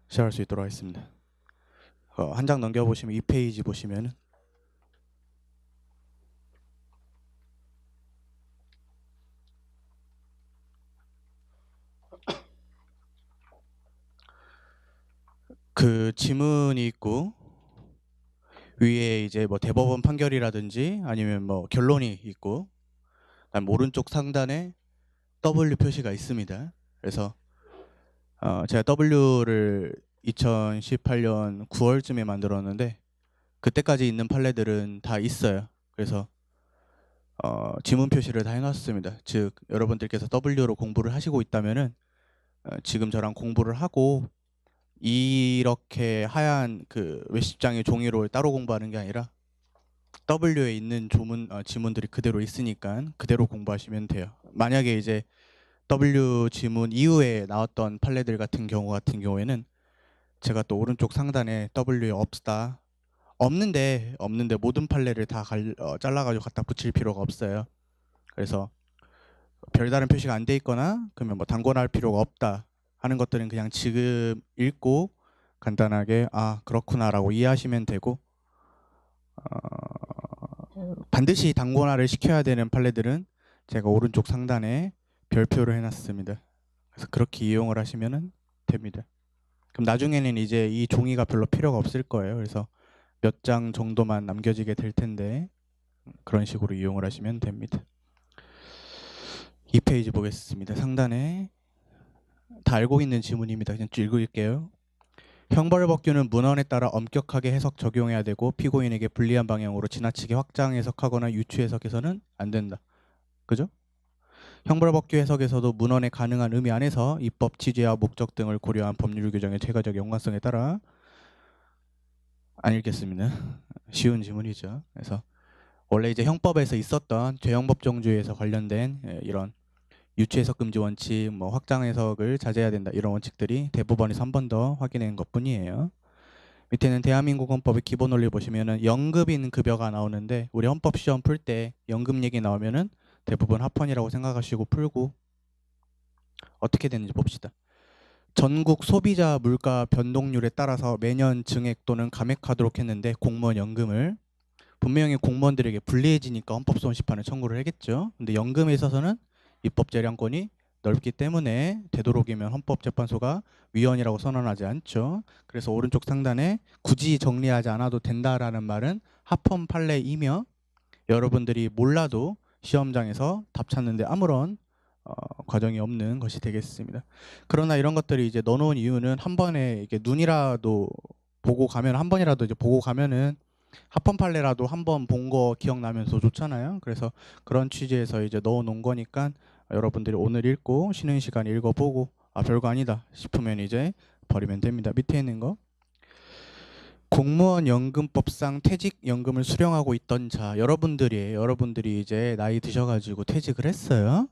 시작할 수 있도록 하겠습니다. 한 장 넘겨보시면 2페이지 보시면은 그 지문이 있고 위에 이제 뭐 대법원 판결이라든지 아니면 뭐 결론이 있고 그다음 오른쪽 상단에 W 표시가 있습니다. 그래서 제가 W를 2018년 9월쯤에 만들었는데 그때까지 있는 판례들은 다 있어요. 그래서 지문 표시를 다 해놨습니다. 즉 여러분들께서 W로 공부를 하시고 있다면은 지금 저랑 공부를 하고 이렇게 하얀 그 몇십 장의 종이로 따로 공부하는 게 아니라 W에 있는 지문들이 그대로 있으니까 그대로 공부하시면 돼요. 만약에 이제 W 지문 이후에 나왔던 판례들 같은 경우에는 제가 또 오른쪽 상단에 W에 없다 없는데 모든 판례를 다 잘라가지고 갖다 붙일 필요가 없어요. 그래서 별다른 표시가 안 돼 있거나 그러면 뭐 단권할 필요가 없다 하는 것들은 그냥 지금 읽고 간단하게 아 그렇구나라고 이해하시면 되고 반드시 단권화를 시켜야 되는 판례들은 제가 오른쪽 상단에 별표를 해놨습니다. 그래서 그렇게 이용을 하시면 됩니다. 그럼 나중에는 이제 이 종이가 별로 필요가 없을 거예요. 그래서 몇 장 정도만 남겨지게 될 텐데 그런 식으로 이용을 하시면 됩니다. 2페이지 보겠습니다. 상단에 다 알고 있는 지문입니다. 그냥 쭉 읽을게요. 형벌법규는 문헌에 따라 엄격하게 해석 적용해야 되고 피고인에게 불리한 방향으로 지나치게 확장 해석하거나 유추 해석해서는 안 된다. 그죠? 형벌법규 해석에서도 문헌의 가능한 의미 안에서 입법 취지와 목적 등을 고려한 법률 규정의 최가적 연관성에 따라 안 읽겠습니다. 쉬운 지문이죠. 그래서 원래 이제 형법에서 있었던 죄형법정주의에서 관련된 이런 유추 해석 금지 원칙, 뭐 확장 해석을 자제해야 된다 이런 원칙들이 대법원에서 한 번 더 확인한 것뿐이에요. 밑에는 대한민국 헌법의 기본 원리 보시면은 연급인 급여가 나오는데 우리 헌법 시험 풀 때 연금 얘기 나오면은 대부분 합헌이라고 생각하시고 풀고 어떻게 되는지 봅시다. 전국 소비자 물가 변동률에 따라서 매년 증액 또는 감액하도록 했는데 공무원 연금을 분명히 공무원들에게 불리해지니까 헌법소원 심판을 청구를 하겠죠. 근데 연금에 있어서는 입법 재량권이 넓기 때문에 되도록이면 헌법재판소가 위헌이라고 선언하지 않죠. 그래서 오른쪽 상단에 굳이 정리하지 않아도 된다라는 말은 합헌 판례이며 여러분들이 몰라도 시험장에서 답 찾는데 아무런 과정이 없는 것이 되겠습니다. 그러나 이런 것들이 이제 넣어놓은 이유는 한 번에 이게 눈이라도 보고 가면 한 번이라도 이제 보고 가면은 합헌 판례라도 한 번 본 거 기억나면서 좋잖아요. 그래서 그런 취지에서 이제 넣어놓은 거니까 여러분들이 오늘 읽고 쉬는 시간에 읽어보고 아 별거 아니다 싶으면 이제 버리면 됩니다. 밑에 있는 거 공무원 연금법상 퇴직연금을 수령하고 있던 자 여러분들이 이제 나이 드셔가지고 퇴직을 했어요.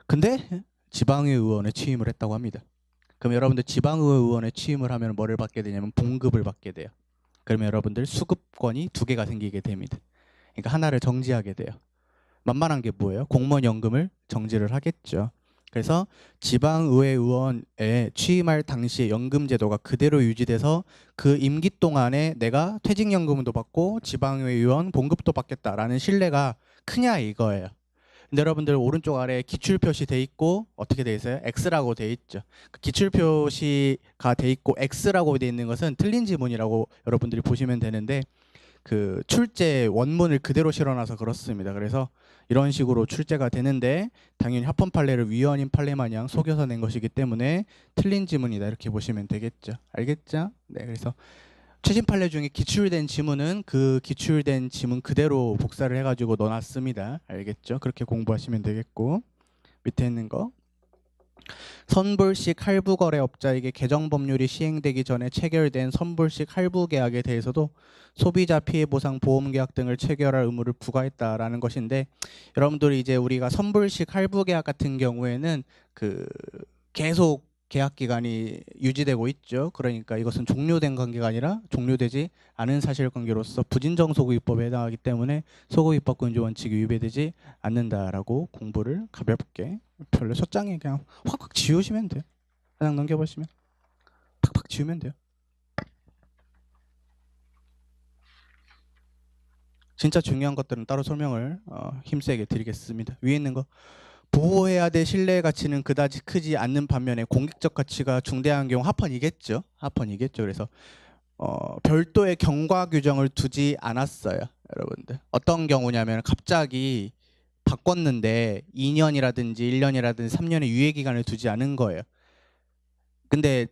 근데 지방의 의원에 취임을 했다고 합니다. 그럼 여러분들 지방의 의원에 취임을 하면 뭐를 받게 되냐면 봉급을 받게 돼요. 그러면 여러분들 수급권이 두 개가 생기게 됩니다. 그러니까 하나를 정지하게 돼요. 만만한 게 뭐예요? 공무원 연금을 정지를 하겠죠. 그래서 지방의회 의원에 취임할 당시에 연금 제도가 그대로 유지돼서 그 임기 동안에 내가 퇴직연금도 받고 지방의회 의원 봉급도 받겠다라는 신뢰가 크냐 이거예요. 근데 여러분들 오른쪽 아래에 기출 표시돼 있고 어떻게 돼 있어요? X라고 돼 있죠. 그 기출 표시가 돼 있고 X라고 돼 있는 것은 틀린 지문이라고 여러분들이 보시면 되는데 그 출제 원문을 그대로 실어놔서 그렇습니다. 그래서 이런 식으로 출제가 되는데 당연히 합헌 판례를 위헌인 판례 마냥 속여서 낸 것이기 때문에 틀린 지문이다 이렇게 보시면 되겠죠. 알겠죠? 네, 그래서 최신 판례 중에 기출된 지문은 그 기출된 지문 그대로 복사를 해가지고 넣어놨습니다. 알겠죠? 그렇게 공부하시면 되겠고 밑에 있는 거 선불식 할부거래업자에게 개정법률이 시행되기 전에 체결된 선불식 할부계약에 대해서도 소비자 피해보상 보험계약 등을 체결할 의무를 부과했다라는 것인데 여러분들이 이제 우리가 선불식 할부계약 같은 경우에는 그 계속 계약 기간이 유지되고 있죠. 그러니까 이것은 종료된 관계가 아니라 종료되지 않은 사실관계로서 부진정 소구입법에 해당하기 때문에 소구입법 근저 원칙이 위배되지 않는다라고 공부를 가볍게 별로 첫 장에 그냥 확확 지우시면 돼요. 그냥 넘겨보시면 팍팍 지우면 돼요. 진짜 중요한 것들은 따로 설명을 힘세게 드리겠습니다. 위에 있는 거 보호해야 될 신뢰의 가치는 그다지 크지 않는 반면에 공격적 가치가 중대한 경우 하펀이겠죠. 하펀이겠죠. 그래서 별도의 경과 규정을 두지 않았어요. 여러분들 어떤 경우냐면 갑자기 바꿨는데 2년이라든지 1년이라든지 3년의 유예 기간을 두지 않은 거예요. 근데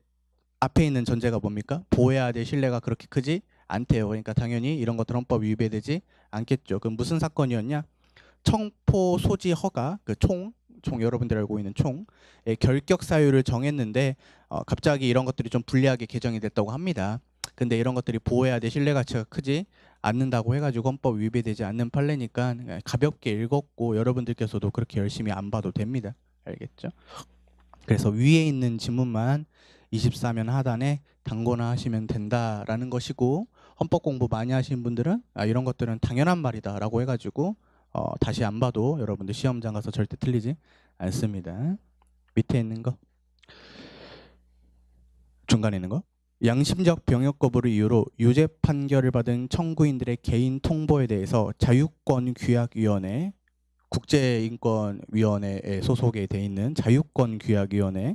앞에 있는 전제가 뭡니까? 보호해야 될 신뢰가 그렇게 크지 않대요. 그러니까 당연히 이런 것들 헌법 위배되지 않겠죠. 그럼 무슨 사건이었냐? 청포 소지 허가 그 총 여러분들이 알고 있는 총의 결격 사유를 정했는데 갑자기 이런 것들이 좀 불리하게 개정이 됐다고 합니다. 근데 이런 것들이 보호해야 될 신뢰 가치가 크지 않는다고 해가지고 헌법 위배되지 않는 판례니까 가볍게 읽었고 여러분들께서도 그렇게 열심히 안 봐도 됩니다. 알겠죠? 그래서 위에 있는 지문만 24면 하단에 당고나 하시면 된다라는 것이고 헌법 공부 많이 하신 분들은 이런 것들은 당연한 말이다라고 해가지고 다시 안 봐도 여러분들 시험장 가서 절대 틀리지 않습니다. 밑에 있는 거 중간에 있는 거 양심적 병역 거부를 이유로 유죄 판결을 받은 청구인들의 개인 통보에 대해서 자유권규약위원회 국제인권위원회에 소속에 돼 있는 자유권규약위원회가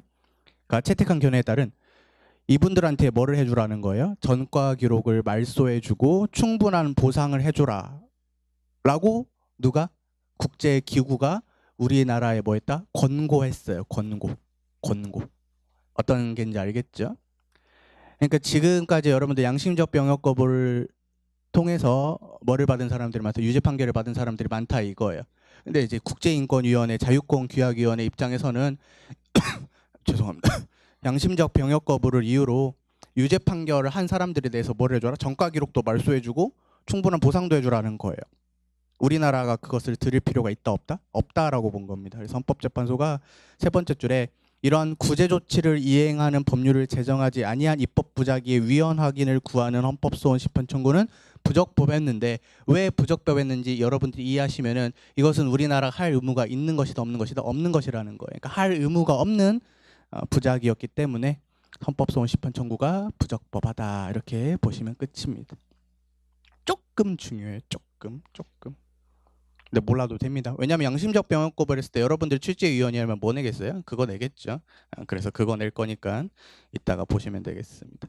채택한 견해에 따른 이분들한테 뭐를 해주라는 거예요? 전과 기록을 말소해주고 충분한 보상을 해줘라 라고 누가? 국제기구가 우리나라에 뭐 했다? 권고했어요. 권고. 어떤 게인지 알겠죠? 그러니까 지금까지 여러분들 양심적 병역 거부를 통해서 뭐를 받은 사람들이 많다. 유죄 판결을 받은 사람들이 많다 이거예요. 근데 이제 국제인권위원회, 자유권규약위원회 입장에서는 죄송합니다. 양심적 병역 거부를 이유로 유죄 판결을 한 사람들에 대해서 뭘 해줘라? 전과 기록도 말소해주고 충분한 보상도 해주라는 거예요. 우리나라가 그것을 들을 필요가 있다 없다? 없다라고 본 겁니다. 그래서 헌법재판소가 세 번째 줄에 이러한 구제 조치를 이행하는 법률을 제정하지 아니한 입법 부작위의 위헌 확인을 구하는 헌법소원 심판 청구는 부적법했는데 왜 부적법했는지 여러분들이 이해하시면은 이것은 우리나라가 할 의무가 있는 것이다 없는 것이다 없는 것이라는 거예요. 그러니까 할 의무가 없는 부작위였기 때문에 헌법소원 심판 청구가 부적법하다 이렇게 보시면 끝입니다. 조금 중요해요. 조금. 근데 몰라도 됩니다. 왜냐하면 양심적 병역 거부를 했을 때 여러분들 출제위원회면 뭐 내겠어요? 그거 내겠죠. 그래서 그거 낼 거니까 이따가 보시면 되겠습니다.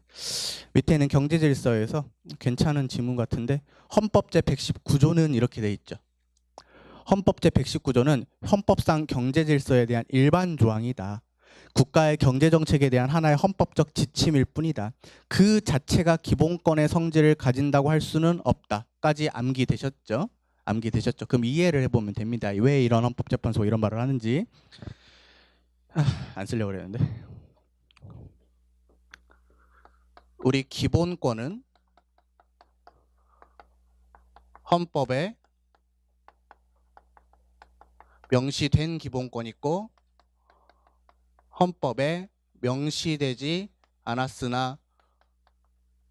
밑에는 경제질서에서 괜찮은 지문 같은데 헌법 제119조는 이렇게 돼 있죠. 헌법 제119조는 헌법상 경제질서에 대한 일반 조항이다. 국가의 경제정책에 대한 하나의 헌법적 지침일 뿐이다. 그 자체가 기본권의 성질을 가진다고 할 수는 없다까지 암기되셨죠? 암기되셨죠? 그럼 이해를 해보면 됩니다. 왜 이런 헌법재판소 이런 말을 하는지. 안 쓰려고 그랬는데. 우리 기본권은 헌법에 명시된 기본권이 있고 헌법에 명시되지 않았으나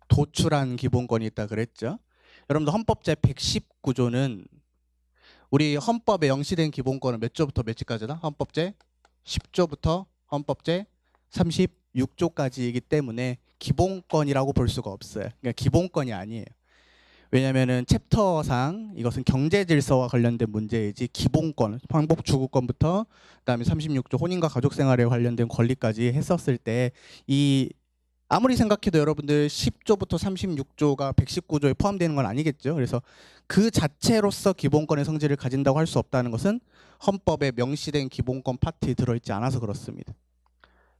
도출한 기본권이 있다 그랬죠. 여러분들 헌법 제119조는 우리 헌법에 명시된 기본권은 몇 조부터 몇 조까지다? 헌법 제10조부터 헌법 제36조까지이기 때문에 기본권이라고 볼 수가 없어요. 그러니까 기본권이 아니에요. 왜냐하면은 챕터상 이것은 경제 질서와 관련된 문제이지 기본권, 황복주구권부터 그다음에 36조 혼인과 가족 생활에 관련된 권리까지 했었을 때 이 아무리 생각해도 여러분들 10조부터 36조가 119조에 포함되는 건 아니겠죠. 그래서 그 자체로서 기본권의 성질을 가진다고 할 수 없다는 것은 헌법에 명시된 기본권 파트에 들어있지 않아서 그렇습니다.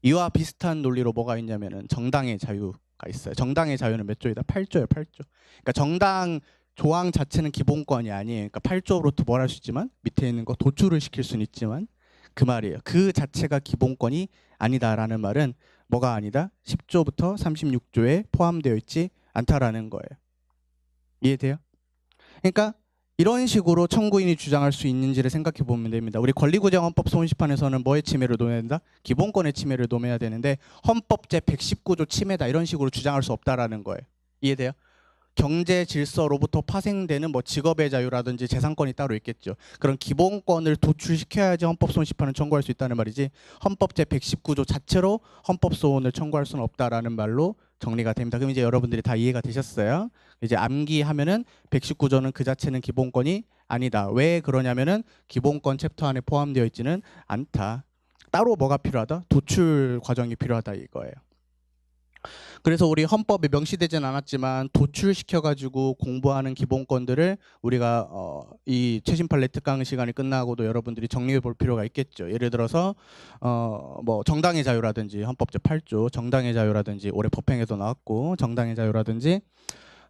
이와 비슷한 논리로 뭐가 있냐면은 정당의 자유가 있어요. 정당의 자유는 몇 조이다? 8조예요. 8조. 그러니까 정당 조항 자체는 기본권이 아니에요. 그러니까 8조로부터 뭘 할 수 있지만 밑에 있는 거 도출을 시킬 수는 있지만 그 말이에요. 그 자체가 기본권이 아니다라는 말은 뭐가 아니다? 10조부터 36조에 포함되어 있지 않다라는 거예요. 이해돼요? 그러니까 이런 식으로 청구인이 주장할 수 있는지를 생각해 보면 됩니다. 우리 권리구제헌법 소원심판에서는 뭐의 침해를 도매야 된다? 기본권의 침해를 도매야 되는데 헌법 제119조 침해다 이런 식으로 주장할 수 없다라는 거예요. 이해돼요? 경제 질서로부터 파생되는 뭐 직업의 자유라든지 재산권이 따로 있겠죠. 그런 기본권을 도출시켜야지 헌법소원심판을 청구할 수 있다는 말이지, 헌법 제119조 자체로 헌법소원을 청구할 수는 없다라는 말로 정리가 됩니다. 그럼 이제 여러분들이 다 이해가 되셨어요? 이제 암기하면은 119조는 그 자체는 기본권이 아니다. 왜 그러냐면은 기본권 챕터 안에 포함되어 있지는 않다. 따로 뭐가 필요하다? 도출 과정이 필요하다 이거예요. 그래서 우리 헌법에 명시되진 않았지만 도출시켜가지고 공부하는 기본권들을 우리가 이 최신 판례 특강 시간이 끝나고도 여러분들이 정리해 볼 필요가 있겠죠. 예를 들어서 뭐 정당의 자유라든지 헌법 제8조 정당의 자유라든지 올해 법행에도 나왔고 정당의 자유라든지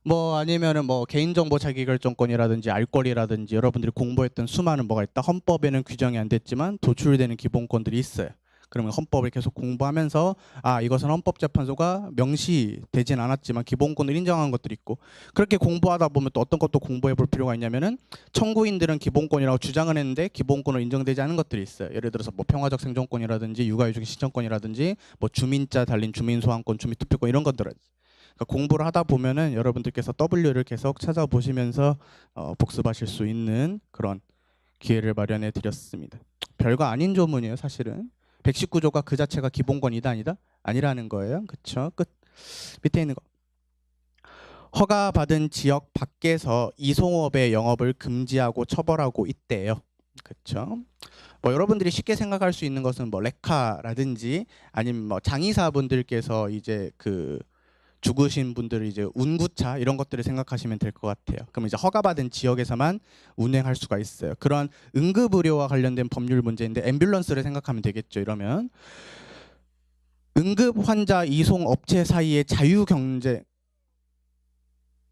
뭐 아니면은 뭐 개인정보 자기결정권이라든지 알 권리라든지 여러분들이 공부했던 수많은 뭐가 있다. 헌법에는 규정이 안 됐지만 도출되는 기본권들이 있어요. 그러면 헌법을 계속 공부하면서 아 이것은 헌법재판소가 명시되진 않았지만 기본권을 인정한 것들이 있고, 그렇게 공부하다 보면 또 어떤 것도 공부해 볼 필요가 있냐면은 청구인들은 기본권이라고 주장을 했는데 기본권으로 인정되지 않은 것들이 있어요. 예를 들어서 뭐 평화적 생존권이라든지 육아휴직 신청권이라든지 뭐 주민자 달린 주민소환권, 주민투표권 이런 것들. 그러니까 공부를 하다 보면은 여러분들께서 W를 계속 찾아보시면서 복습하실 수 있는 그런 기회를 마련해 드렸습니다. 별거 아닌 조문이에요, 사실은. 119조가 그 자체가 기본권이다 아니다? 아니라는 거예요. 그렇죠? 끝. 밑에 있는 거. 허가받은 지역 밖에서 이송업의 영업을 금지하고 처벌하고 있대요. 그렇죠? 뭐 여러분들이 쉽게 생각할 수 있는 것은 뭐 레카라든지 아니면 뭐 장의사분들께서 이제 그 죽으신 분들을 이제 운구차 이런 것들을 생각하시면 될 것 같아요. 그럼 이제 허가받은 지역에서만 운행할 수가 있어요. 그런 응급의료와 관련된 법률 문제인데 앰뷸런스를 생각하면 되겠죠. 이러면 응급 환자 이송 업체 사이의 자유 경쟁,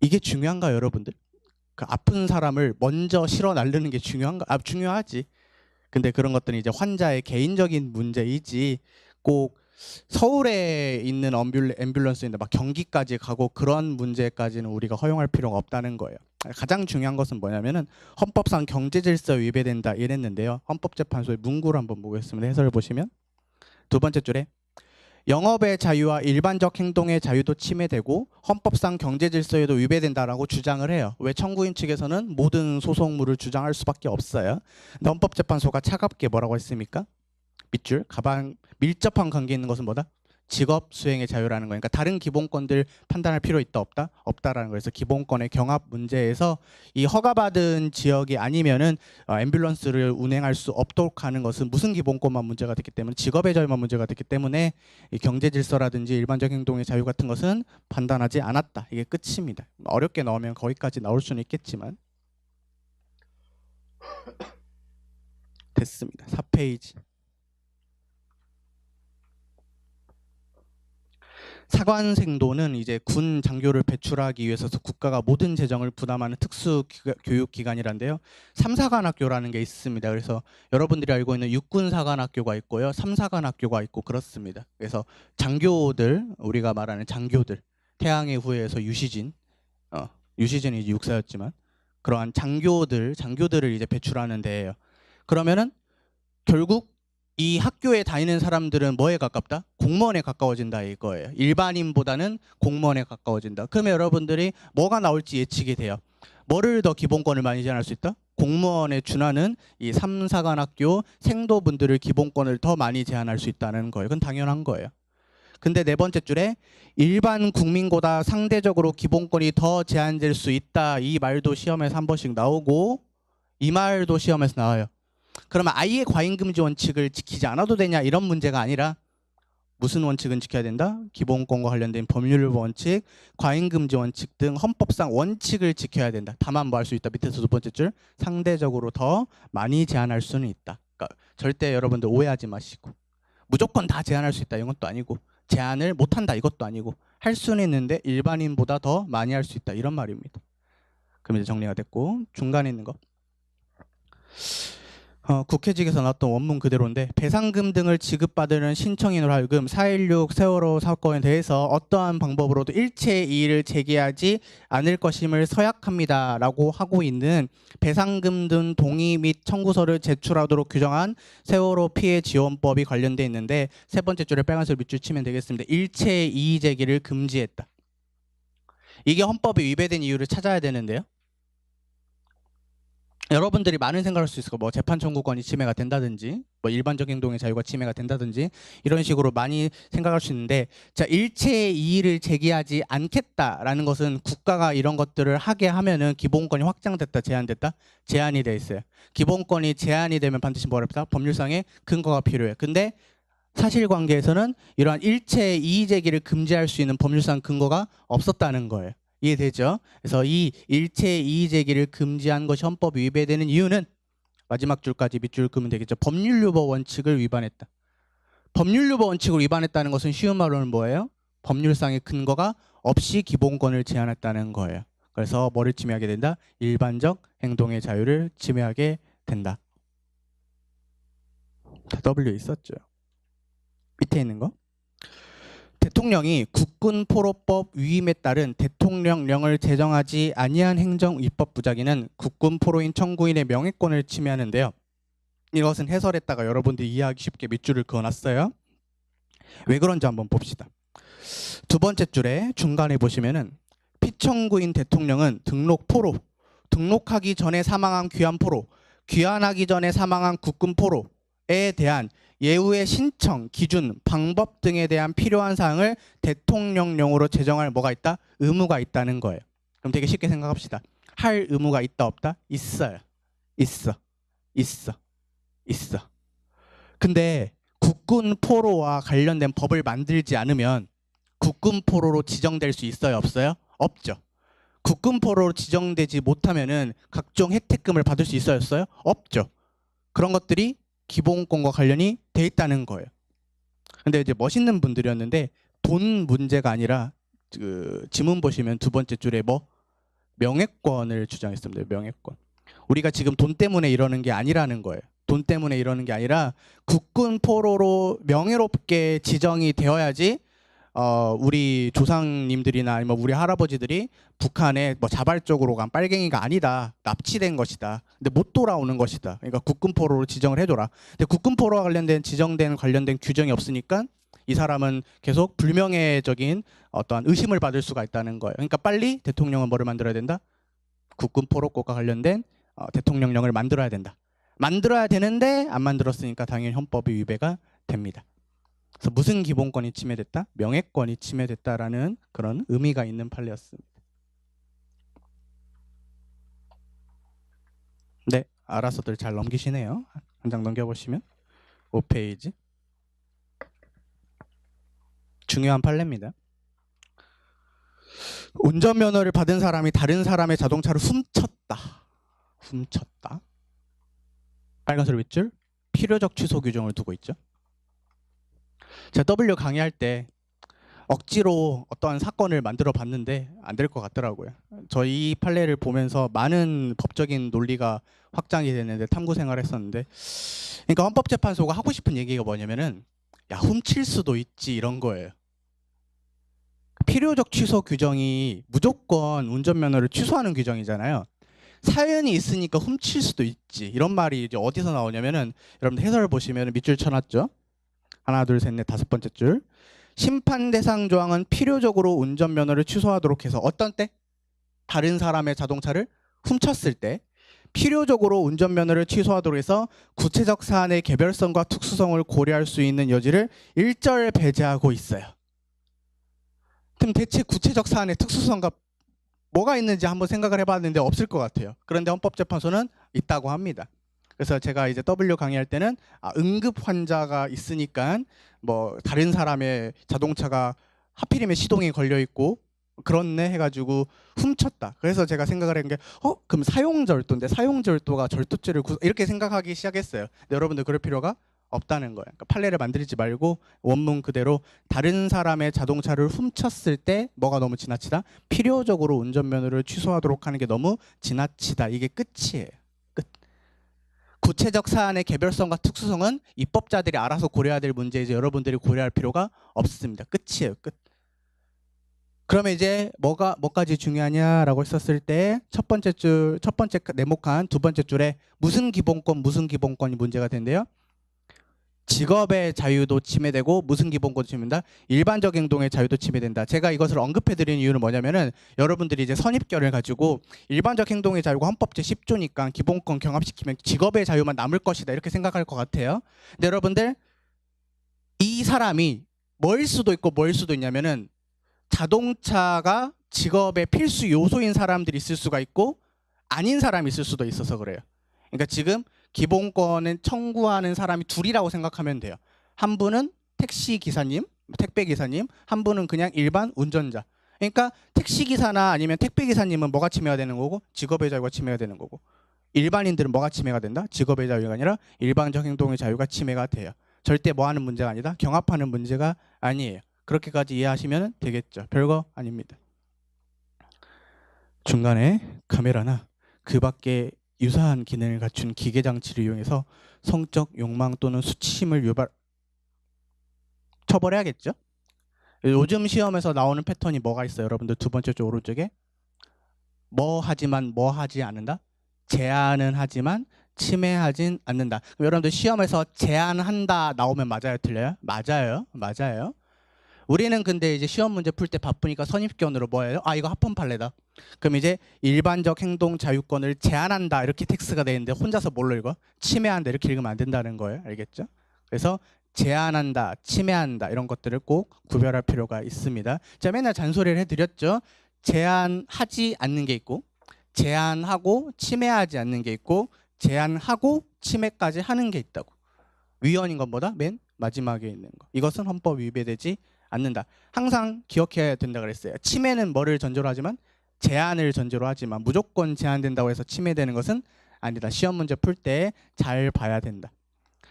이게 중요한가요, 여러분들? 그 아픈 사람을 먼저 실어 나르는 게 중요한가? 아, 중요하지. 근데 그런 것들은 이제 환자의 개인적인 문제이지 꼭 서울에 있는 앰뷸런스인데 막 경기까지 가고 그런 문제까지는 우리가 허용할 필요가 없다는 거예요. 가장 중요한 것은 뭐냐면은 헌법상 경제질서 위배된다 이랬는데요. 헌법재판소의 문구를 한번 보겠습니다. 해설을 보시면 두 번째 줄에 영업의 자유와 일반적 행동의 자유도 침해되고 헌법상 경제질서에도 위배된다라고 주장을 해요. 왜? 청구인 측에서는 모든 소송물을 주장할 수밖에 없어요. 근데 헌법재판소가 차갑게 뭐라고 했습니까? 밑줄 가방 밀접한 관계 있는 것은 뭐다? 직업 수행의 자유라는 거니까 다른 기본권들 판단할 필요 있다 없다? 없다라는 거에서 기본권의 경합 문제에서 이 허가받은 지역이 아니면은 앰뷸런스를 운행할 수 없도록 하는 것은 무슨 기본권만 문제가 됐기 때문에 직업의 자유만 문제가 됐기 때문에 이 경제 질서라든지 일반적 행동의 자유 같은 것은 판단하지 않았다. 이게 끝입니다. 어렵게 나오면 거기까지 나올 수는 있겠지만 됐습니다. 4페이지. 사관생도는 이제 군 장교를 배출하기 위해서 국가가 모든 재정을 부담하는 특수 교육 기관이란데요. 3사관학교라는 게 있습니다. 그래서 여러분들이 알고 있는 육군사관학교가 있고요. 3사관학교가 있고 그렇습니다. 그래서 장교들, 우리가 말하는 장교들, 태양의 후예에서 유시진, 유시진이 육사였지만 그러한 장교들을 이제 배출하는 데예요. 그러면은 결국 이 학교에 다니는 사람들은 뭐에 가깝다? 공무원에 가까워진다 이거예요. 일반인보다는 공무원에 가까워진다. 그러면 여러분들이 뭐가 나올지 예측이 돼요. 뭐를 더 기본권을 많이 제한할 수 있다? 공무원에 준하는 이 3사관학교 생도분들을 기본권을 더 많이 제한할 수 있다는 거예요. 그건 당연한 거예요. 근데 네 번째 줄에 일반 국민보다 상대적으로 기본권이 더 제한될 수 있다. 이 말도 시험에서 한 번씩 나오고 이 말도 시험에서 나와요. 그러면 아예 과잉금지 원칙을 지키지 않아도 되냐 이런 문제가 아니라 무슨 원칙은 지켜야 된다? 기본권과 관련된 법률 원칙, 과잉금지 원칙 등 헌법상 원칙을 지켜야 된다. 다만 뭐 할 수 있다. 밑에서 두 번째 줄 상대적으로 더 많이 제한할 수는 있다. 그러니까 절대 여러분들 오해하지 마시고 무조건 다 제한할 수 있다 이건 또 아니고 제한을 못한다 이것도 아니고 할 수는 있는데 일반인보다 더 많이 할 수 있다 이런 말입니다. 그럼 이제 정리가 됐고 중간에 있는 거 국회직에서 나왔던 원문 그대로인데 배상금 등을 지급받으는 신청인으로 하여금 4.16 세월호 사건에 대해서 어떠한 방법으로도 일체 이의를 제기하지 않을 것임을 서약합니다 라고 하고 있는 배상금 등 동의 및 청구서를 제출하도록 규정한 세월호 피해 지원법이 관련돼 있는데 세 번째 줄에 빨간색 밑줄 치면 되겠습니다. 일체 이의 제기를 금지했다. 이게 헌법에 위배된 이유를 찾아야 되는데요. 여러분들이 많은 생각을 할 수 있을 거예요. 뭐 재판 청구권이 침해가 된다든지, 뭐 일반적 행동의 자유가 침해가 된다든지 이런 식으로 많이 생각할 수 있는데, 자, 일체의 이의를 제기하지 않겠다라는 것은 국가가 이런 것들을 하게 하면은 기본권이 확장됐다, 제한됐다, 제한이 돼 있어요. 기본권이 제한이 되면 반드시 뭐라 합니다? 법률상의 근거가 필요해요. 근데 사실관계에서는 이러한 일체의 이의 제기를 금지할 수 있는 법률상 근거가 없었다는 거예요. 이해되죠? 그래서 이 일체의 이의 제기를 금지한 것이 헌법 위배되는 이유는 마지막 줄까지 밑줄 그으면 되겠죠. 법률유보 원칙을 위반했다. 법률유보 원칙을 위반했다는 것은 쉬운 말로는 뭐예요? 법률상의 근거가 없이 기본권을 제한했다는 거예요. 그래서 뭐를 침해하게 된다? 일반적 행동의 자유를 침해하게 된다. W 있었죠. 밑에 있는 거. 대통령이 국군포로법 위임에 따른 대통령령을 제정하지 아니한 행정입법 부작위는 국군포로인 청구인의 명예권을 침해하는데요. 이것은 해설했다가 여러분들이 이해하기 쉽게 밑줄을 그어놨어요. 왜 그런지 한번 봅시다. 두 번째 줄에 중간에 보시면은 피청구인 대통령은 등록하기 전에 사망한 귀환포로, 귀환하기 전에 사망한 국군포로에 대한 예우의 신청, 기준, 방법 등에 대한 필요한 사항을 대통령령으로 제정할 뭐가 있다? 의무가 있다는 거예요. 그럼 되게 쉽게 생각합시다. 할 의무가 있다 없다? 있어요. 있어. 근데 국군포로와 관련된 법을 만들지 않으면 국군포로로 지정될 수 있어요 없어요? 없죠. 국군포로로 지정되지 못하면은 각종 혜택금을 받을 수 있어요 없어요? 없죠. 그런 것들이 기본권과 관련이 돼 있다는 거예요. 근데 이제 멋있는 분들이었는데 돈 문제가 아니라 그 지문 보시면 두 번째 줄에 뭐 명예권을 주장했습니다. 명예권. 우리가 지금 돈 때문에 이러는 게 아니라는 거예요. 돈 때문에 이러는 게 아니라 국군포로로 명예롭게 지정이 되어야지 우리 조상님들이나 아니면 우리 할아버지들이 북한에 뭐 자발적으로 간 빨갱이가 아니다, 납치된 것이다, 근데 못 돌아오는 것이다. 그러니까 국군포로로 지정을 해줘라. 근데 국군포로와 관련된 관련된 규정이 없으니까 이 사람은 계속 불명예적인 어떠한 의심을 받을 수가 있다는 거예요. 그러니까 빨리 대통령은 뭐를 만들어야 된다? 국군포로법과 관련된 대통령령을 만들어야 된다. 만들어야 되는데 안 만들었으니까 당연히 헌법이 위배가 됩니다. 그래서 무슨 기본권이 침해됐다? 명예권이 침해됐다라는 그런 의미가 있는 판례였습니다. 네, 알아서들 잘 넘기시네요. 한 장 넘겨보시면 5페이지. 중요한 판례입니다. 운전면허를 받은 사람이 다른 사람의 자동차를 훔쳤다. 빨간색 윗줄, 필요적 취소 규정을 두고 있죠. 제가 W 강의할 때 억지로 어떠한 사건을 만들어 봤는데 안 될 것 같더라고요. 저희 판례를 보면서 많은 법적인 논리가 확장이 됐는데 탐구 생활을 했었는데, 그러니까 헌법재판소가 하고 싶은 얘기가 뭐냐면은 야, 훔칠 수도 있지 이런 거예요. 필요적 취소 규정이 무조건 운전면허를 취소하는 규정이잖아요. 사연이 있으니까 훔칠 수도 있지 이런 말이 이제 어디서 나오냐면은 여러분들 해설을 보시면 밑줄 쳐놨죠. 하나 둘 셋 넷 다섯 번째 줄. 심판 대상 조항은 필요적으로 운전면허를 취소하도록 해서 어떤 때? 다른 사람의 자동차를 훔쳤을 때 필요적으로 운전면허를 취소하도록 해서 구체적 사안의 개별성과 특수성을 고려할 수 있는 여지를 일절 배제하고 있어요. 그럼 대체 구체적 사안의 특수성과 뭐가 있는지 한번 생각을 해봤는데 없을 것 같아요. 그런데 헌법재판소는 있다고 합니다. 그래서 제가 이제 W 강의할 때는 응급 환자가 있으니까 뭐 다른 사람의 자동차가 하필이면 시동이 걸려 있고 그렇네 해가지고 훔쳤다. 그래서 제가 생각을 한 게 그럼 사용절도인데 사용절도가 절도죄를 이렇게 생각하기 시작했어요. 근데 여러분들 그럴 필요가 없다는 거예요. 그러니까 판례를 만들지 말고 원문 그대로 다른 사람의 자동차를 훔쳤을 때 뭐가 너무 지나치다? 필요적으로 운전면허를 취소하도록 하는 게 너무 지나치다. 이게 끝이에요. 끝. 구체적 사안의 개별성과 특수성은 입법자들이 알아서 고려해야 될 문제이지 여러분들이 고려할 필요가 없습니다. 끝이에요. 끝. 그러면 이제 뭐까지 중요하냐라고 했었을 때 첫 번째 네모칸 두 번째 줄에 무슨 기본권이 문제가 된대요? 직업의 자유도 침해되고 무슨 기본권도 침해된다? 일반적 행동의 자유도 침해된다. 제가 이것을 언급해드리는 이유는 뭐냐면은 여러분들이 이제 선입견을 가지고 일반적 행동의 자유가 헌법 제10조니까 기본권 경합시키면 직업의 자유만 남을 것이다 이렇게 생각할 것 같아요. 근데 여러분들 이 사람이 뭐일 수도 있고 뭐일 수도 있냐면은 자동차가 직업의 필수 요소인 사람들이 있을 수가 있고 아닌 사람이 있을 수도 있어서 그래요. 그러니까 지금 기본권을 청구하는 사람이 둘이라고 생각하면 돼요. 한 분은 택시 기사님, 택배 기사님, 한 분은 그냥 일반 운전자. 그러니까 택시 기사나 아니면 택배 기사님은 뭐가 침해가 되는 거고 직업의 자유가 침해가 되는 거고 일반인들은 뭐가 침해가 된다? 직업의 자유가 아니라 일반적 행동의 자유가 침해가 돼요. 절대 뭐 하는 문제가 아니다. 경합하는 문제가 아니에요. 그렇게까지 이해하시면 되겠죠. 별거 아닙니다. 중간에 카메라나 그 밖에 유사한 기능을 갖춘 기계 장치를 이용해서 성적 욕망 또는 수치심을 처벌해야겠죠. 요즘 시험에서 나오는 패턴이 뭐가 있어요? 여러분들 두 번째 쪽 오른쪽에 뭐 하지만 뭐 하지 않는다. 제한은 하지만 침해하진 않는다. 그럼 여러분들 시험에서 제한한다 나오면 맞아요, 틀려요? 맞아요. 우리는 근데 이제 시험 문제 풀 때 바쁘니까 선입견으로 뭐예요? 아, 이거 합헌 판례다. 그럼 이제 일반적 행동 자유권을 제한한다 이렇게 텍스트가 돼 있는데 혼자서 뭘로 읽어? 침해한다 이렇게 읽으면 안 된다는 거예요. 알겠죠? 그래서 제한한다, 침해한다 이런 것들을 꼭 구별할 필요가 있습니다. 자, 맨날 잔소리를 해드렸죠. 제한하지 않는 게 있고 제한하고 침해하지 않는 게 있고 제한하고 침해까지 하는 게 있다고. 위헌인 것보다 맨 마지막에 있는 거. 이것은 헌법 위배되지 않는다. 항상 기억해야 된다 그랬어요. 침해는 뭐를 전제로 하지만 제한을 전제로 하지만 무조건 제한된다고 해서 침해되는 것은 아니다. 시험 문제 풀 때 잘 봐야 된다.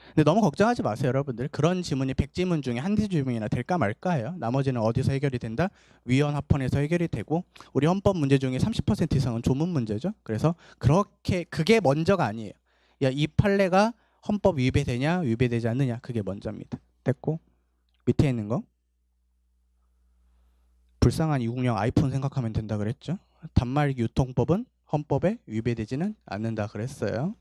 근데 너무 걱정하지 마세요, 여러분들. 그런 지문이 100지문 중에 한 지문이나 될까 말까예요. 나머지는 어디서 해결이 된다? 위헌 합헌에서 해결이 되고 우리 헌법 문제 중에 30% 이상은 조문 문제죠. 그래서 그게 먼저가 아니에요. 야, 이 판례가 헌법 위배되냐 위배되지 않느냐 그게 먼저입니다. 됐고 밑에 있는 거 불쌍한 260 아이폰 생각하면 된다 그랬죠. 단말기 유통법은 헌법에 위배되지는 않는다 그랬어요.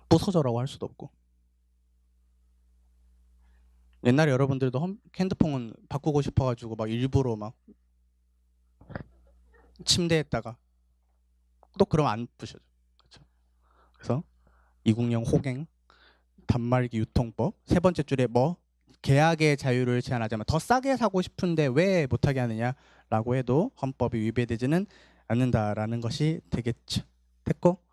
부서져라고 할 수도 없고. 옛날에 여러분들도 핸드폰 바꾸고 싶어가지고 막 일부러 막 침대에다가 또 그러면 안 부셔져. 그렇죠? 그래서 260 호갱 단말기 유통법 세 번째 줄에 뭐 계약의 자유를 제한하자면 더 싸게 사고 싶은데 왜 못하게 하느냐라고 해도 헌법이 위배되지는 않는다라는 것이 되겠죠. 됐고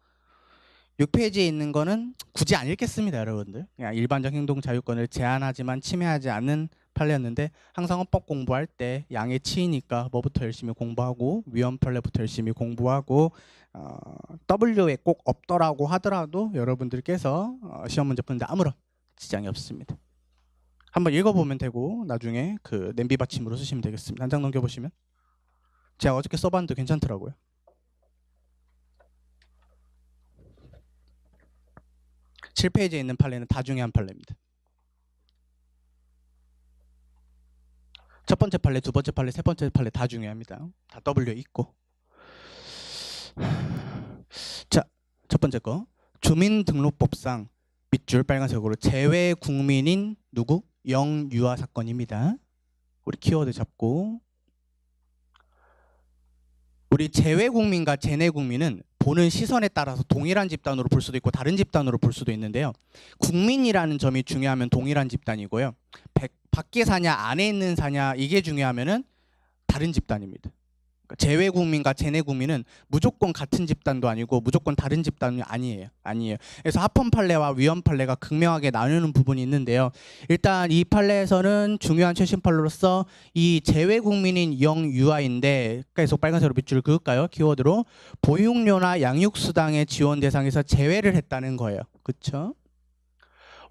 6페이지에 있는 거는 굳이 안 읽겠습니다, 여러분들. 그냥 일반적 행동 자유권을 제한하지만 침해하지 않는 판례였는데 항상 헌법 공부할 때 양의 치이니까 뭐부터 열심히 공부하고 위헌 판례부터 열심히 공부하고 W에 꼭 없더라고 하더라도 여러분들께서 시험 문제 푸는데 아무런 지장이 없습니다. 한번 읽어보면 되고 나중에 그 냄비 받침으로 쓰시면 되겠습니다. 한 장 넘겨보시면 제가 어저께 써봤는데 괜찮더라고요. 칠 페이지에 있는 판례는 다 중요한 판례입니다. 첫 번째 판례, 두 번째 판례, 세 번째 판례 다 중요합니다. 다 W 있고. 자, 첫 번째 거 주민등록법상 밑줄 빨간색으로 재외 국민인 누구? 영유아 사건입니다. 우리 키워드 잡고 우리 재외 국민과 재내 국민은 보는 시선에 따라서 동일한 집단으로 볼 수도 있고 다른 집단으로 볼 수도 있는데요. 국민이라는 점이 중요하면 동일한 집단이고요. 밖에 사냐 안에 있는 사냐 이게 중요하면은 다른 집단입니다. 그러니까 재외 국민과 재내 국민은 무조건 같은 집단도 아니고 무조건 다른 집단이 아니에요. 그래서 합헌 판례와 위헌 판례가 극명하게 나누는 부분이 있는데요. 일단 이 판례에서는 중요한 최신 판례로서 이 재외 국민인 영유아인데 계속 빨간색으로 밑줄 그을까요? 키워드로 보육료나 양육수당의 지원 대상에서 제외를 했다는 거예요. 그렇죠?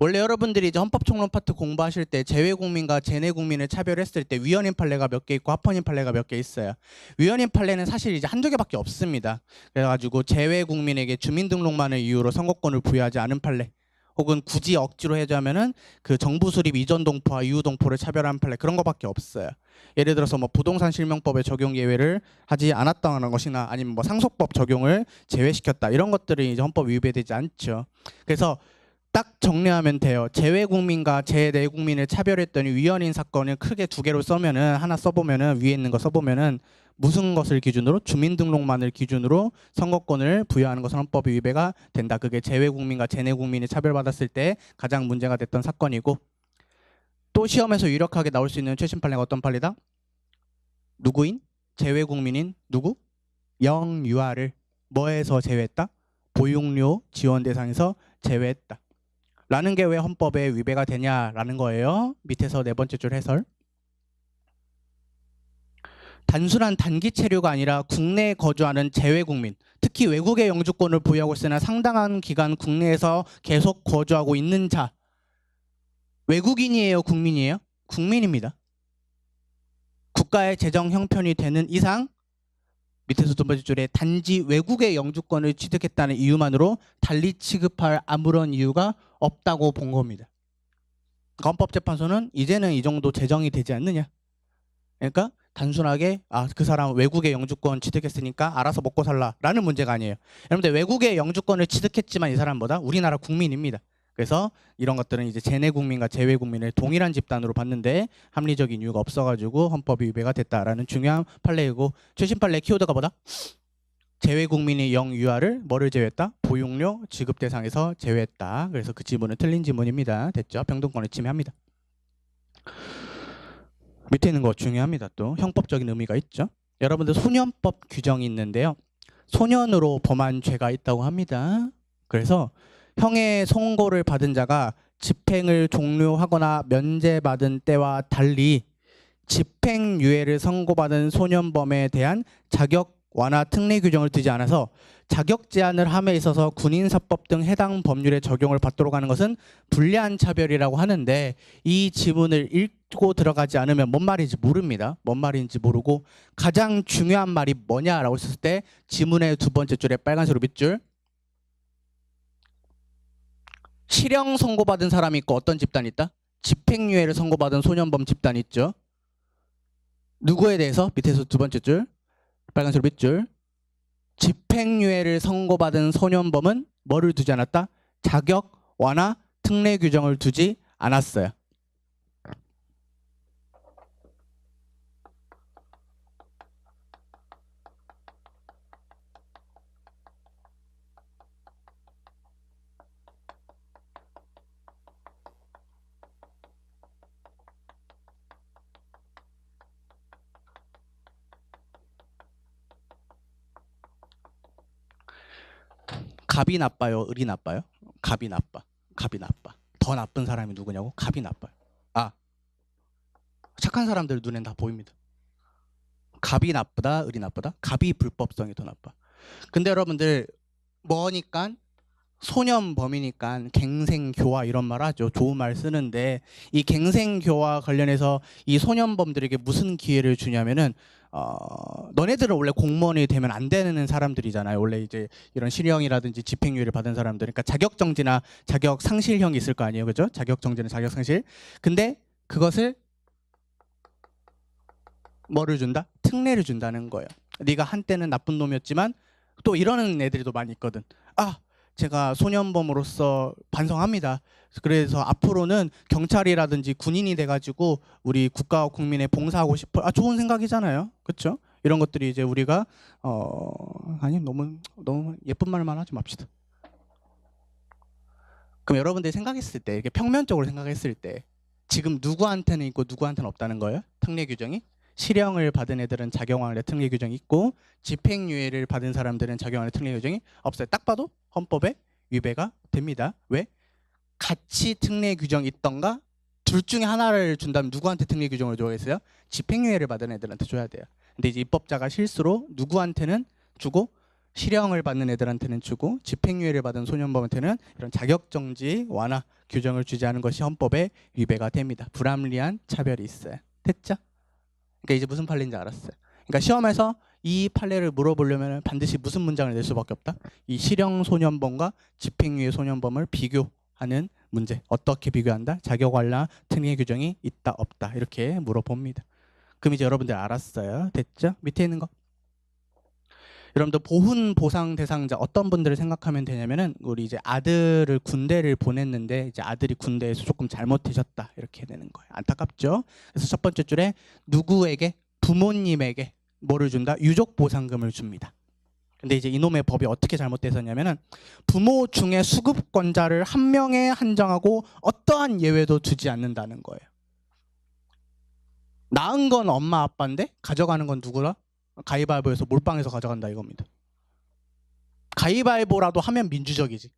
원래 여러분들이 이제 헌법총론 파트 공부하실 때 재외 국민과 재내 국민을 차별했을 때 위헌인 판례가 몇 개 있고 합헌인 판례가 몇 개 있어요. 위헌인 판례는 사실 이제 한두 개밖에 없습니다. 그래가지고 재외 국민에게 주민등록만을 이유로 선거권을 부여하지 않은 판례, 혹은 굳이 억지로 해자면은 그 정부 수립 이전 동포와 이후 동포를 차별하는 판례 그런 거밖에 없어요. 예를 들어서 뭐 부동산 실명법의 적용 예외를 하지 않았다는 것이나 아니면 뭐 상속법 적용을 제외시켰다 이런 것들이 이제 헌법 위배되지 않죠. 그래서 딱 정리하면 돼요. 재외국민과 재내국민을 차별했더니 위헌인 사건을 크게 두 개로 써면은 하나 써보면은 위에 있는 거 써보면은 무슨 것을 기준으로 주민등록만을 기준으로 선거권을 부여하는 것은 헌법의 위배가 된다. 그게 재외국민과 재내국민이 차별받았을 때 가장 문제가 됐던 사건이고 또 시험에서 유력하게 나올 수 있는 최신 판례가 어떤 판례다? 누구인? 재외국민인 누구? 영유아를 뭐에서 제외했다? 보육료 지원 대상에서 제외했다. 라는 게 왜 헌법에 위배가 되냐라는 거예요. 밑에서 네 번째 줄 해설. 단순한 단기 체류가 아니라 국내에 거주하는 재외국민, 특히 외국의 영주권을 보유하고 있으나 상당한 기간 국내에서 계속 거주하고 있는 자. 외국인이에요? 국민이에요? 국민입니다. 국가의 재정 형편이 되는 이상 밑에서 두 번째 줄에 단지 외국의 영주권을 취득했다는 이유만으로 달리 취급할 아무런 이유가 없다고 본 겁니다. 헌법재판소는 이제는 이 정도 제정이 되지 않느냐. 그러니까 단순하게 그 사람 외국의 영주권 취득했으니까 알아서 먹고 살라라는 문제가 아니에요. 여러분들 외국의 영주권을 취득했지만 이 사람보다 우리나라 국민입니다. 그래서 이런 것들은 이제 재내국민과 재외국민을 동일한 집단으로 봤는데 합리적인 이유가 없어가지고 헌법이 위배가 됐다라는 중요한 판례이고 최신 판례 키워드가 뭐다? 재외국민이 영유아를 뭐를 제외했다? 보육료 지급 대상에서 제외했다. 그래서 그 지문은 틀린 지문입니다. 됐죠? 평등권을 침해합니다. 밑에 있는 거 중요합니다. 또 형법적인 의미가 있죠. 여러분들 소년법 규정이 있는데요. 소년으로 범한 죄가 있다고 합니다. 그래서 형의 선고를 받은 자가 집행을 종료하거나 면제받은 때와 달리 집행유예를 선고받은 소년범에 대한 자격 완화 특례 규정을 두지 않아서 자격 제한을 함에 있어서 군인사법 등 해당 법률의 적용을 받도록 하는 것은 불리한 차별이라고 하는데 이 지문을 읽고 들어가지 않으면 뭔 말인지 모릅니다. 뭔 말인지 모르고 가장 중요한 말이 뭐냐라고 했을 때 지문의 두 번째 줄에 빨간색으로 밑줄 실형 선고받은 사람이 있고 어떤 집단이 있다? 집행유예를 선고받은 소년범 집단이 있죠. 누구에 대해서? 밑에서 두 번째 줄 빨간색으로 밑줄 집행유예를 선고받은 소년범은 뭐를 두지 않았다? 자격 완화 특례 규정을 두지 않았어요. 갑이 나빠요? 을이 나빠요? 갑이 나빠. 갑이 나빠. 더 나쁜 사람이 누구냐고? 갑이 나빠요. 착한 사람들 눈엔 다 보입니다. 갑이 나쁘다? 을이 나쁘다? 갑이 불법성이 더 나빠. 근데 여러분들 뭐니까 소년범이니까 갱생교화 이런 말 하죠. 좋은 말 쓰는데 이 갱생교화 관련해서 이 소년범들에게 무슨 기회를 주냐면은 너네들은 원래 공무원이 되면 안 되는 사람들이잖아요. 원래 이제 이런 실형이라든지 집행유예를 받은 사람들. 그러니까 자격정지나 자격상실형이 있을 거 아니에요. 그죠? 자격정지나 자격상실. 근데 그것을 뭐를 준다? 특례를 준다는 거예요. 네가 한때는 나쁜 놈이었지만 또 이러는 애들도 많이 있거든. 제가 소년범으로서 반성합니다. 그래서 앞으로는 경찰이라든지 군인이 돼가지고 우리 국가와 국민에 봉사하고 싶어. 좋은 생각이잖아요. 그렇죠? 이런 것들이 이제 우리가 아니 너무 예쁜 말만 하지 맙시다. 그럼 여러분들이 생각했을 때 이렇게 평면적으로 생각했을 때 지금 누구한테는 있고 누구한테는 없다는 거예요? 특례 규정이? 실형을 받은 애들은 작용하는 특례 규정이 있고 집행유예를 받은 사람들은 작용하는 특례 규정이 없어요. 딱 봐도 헌법에 위배가 됩니다. 왜? 같이 특례 규정이 있던가 둘 중에 하나를 준다면 누구한테 특례 규정을 줘야겠어요? 집행유예를 받은 애들한테 줘야 돼요. 근데 이제 입법자가 실수로 누구한테는 주고 실형을 받는 애들한테는 주고 집행유예를 받은 소년범한테는 이런 자격정지 완화 규정을 주지 않은 것이 헌법에 위배가 됩니다. 불합리한 차별이 있어요. 됐죠? 그러니까 이제 무슨 판례인지 알았어요. 그러니까 시험에서 이 판례를 물어보려면 반드시 무슨 문장을 낼 수밖에 없다. 이 실형 소년범과 집행유예 소년범을 비교하는 문제. 어떻게 비교한다? 자격 완화 특례 규정이 있다 없다 이렇게 물어봅니다. 그럼 이제 여러분들 알았어요. 됐죠? 밑에 있는 거. 여러분들 보훈 보상 대상자 어떤 분들을 생각하면 되냐면은 우리 이제 아들을 군대를 보냈는데 이제 아들이 군대에서 조금 잘못되셨다 이렇게 되는 거예요. 안타깝죠? 그래서 첫 번째 줄에 누구에게 부모님에게 뭐를 준다? 유족 보상금을 줍니다. 근데 이제 이놈의 법이 어떻게 잘못돼서냐면은 부모 중에 수급권자를 한 명에 한정하고 어떠한 예외도 두지 않는다는 거예요. 낳은 건 엄마 아빠인데 가져가는 건 누구라? 가위바위보에서 몰빵해서 가져간다 이겁니다. 가위바위보라도 하면 민주적이지.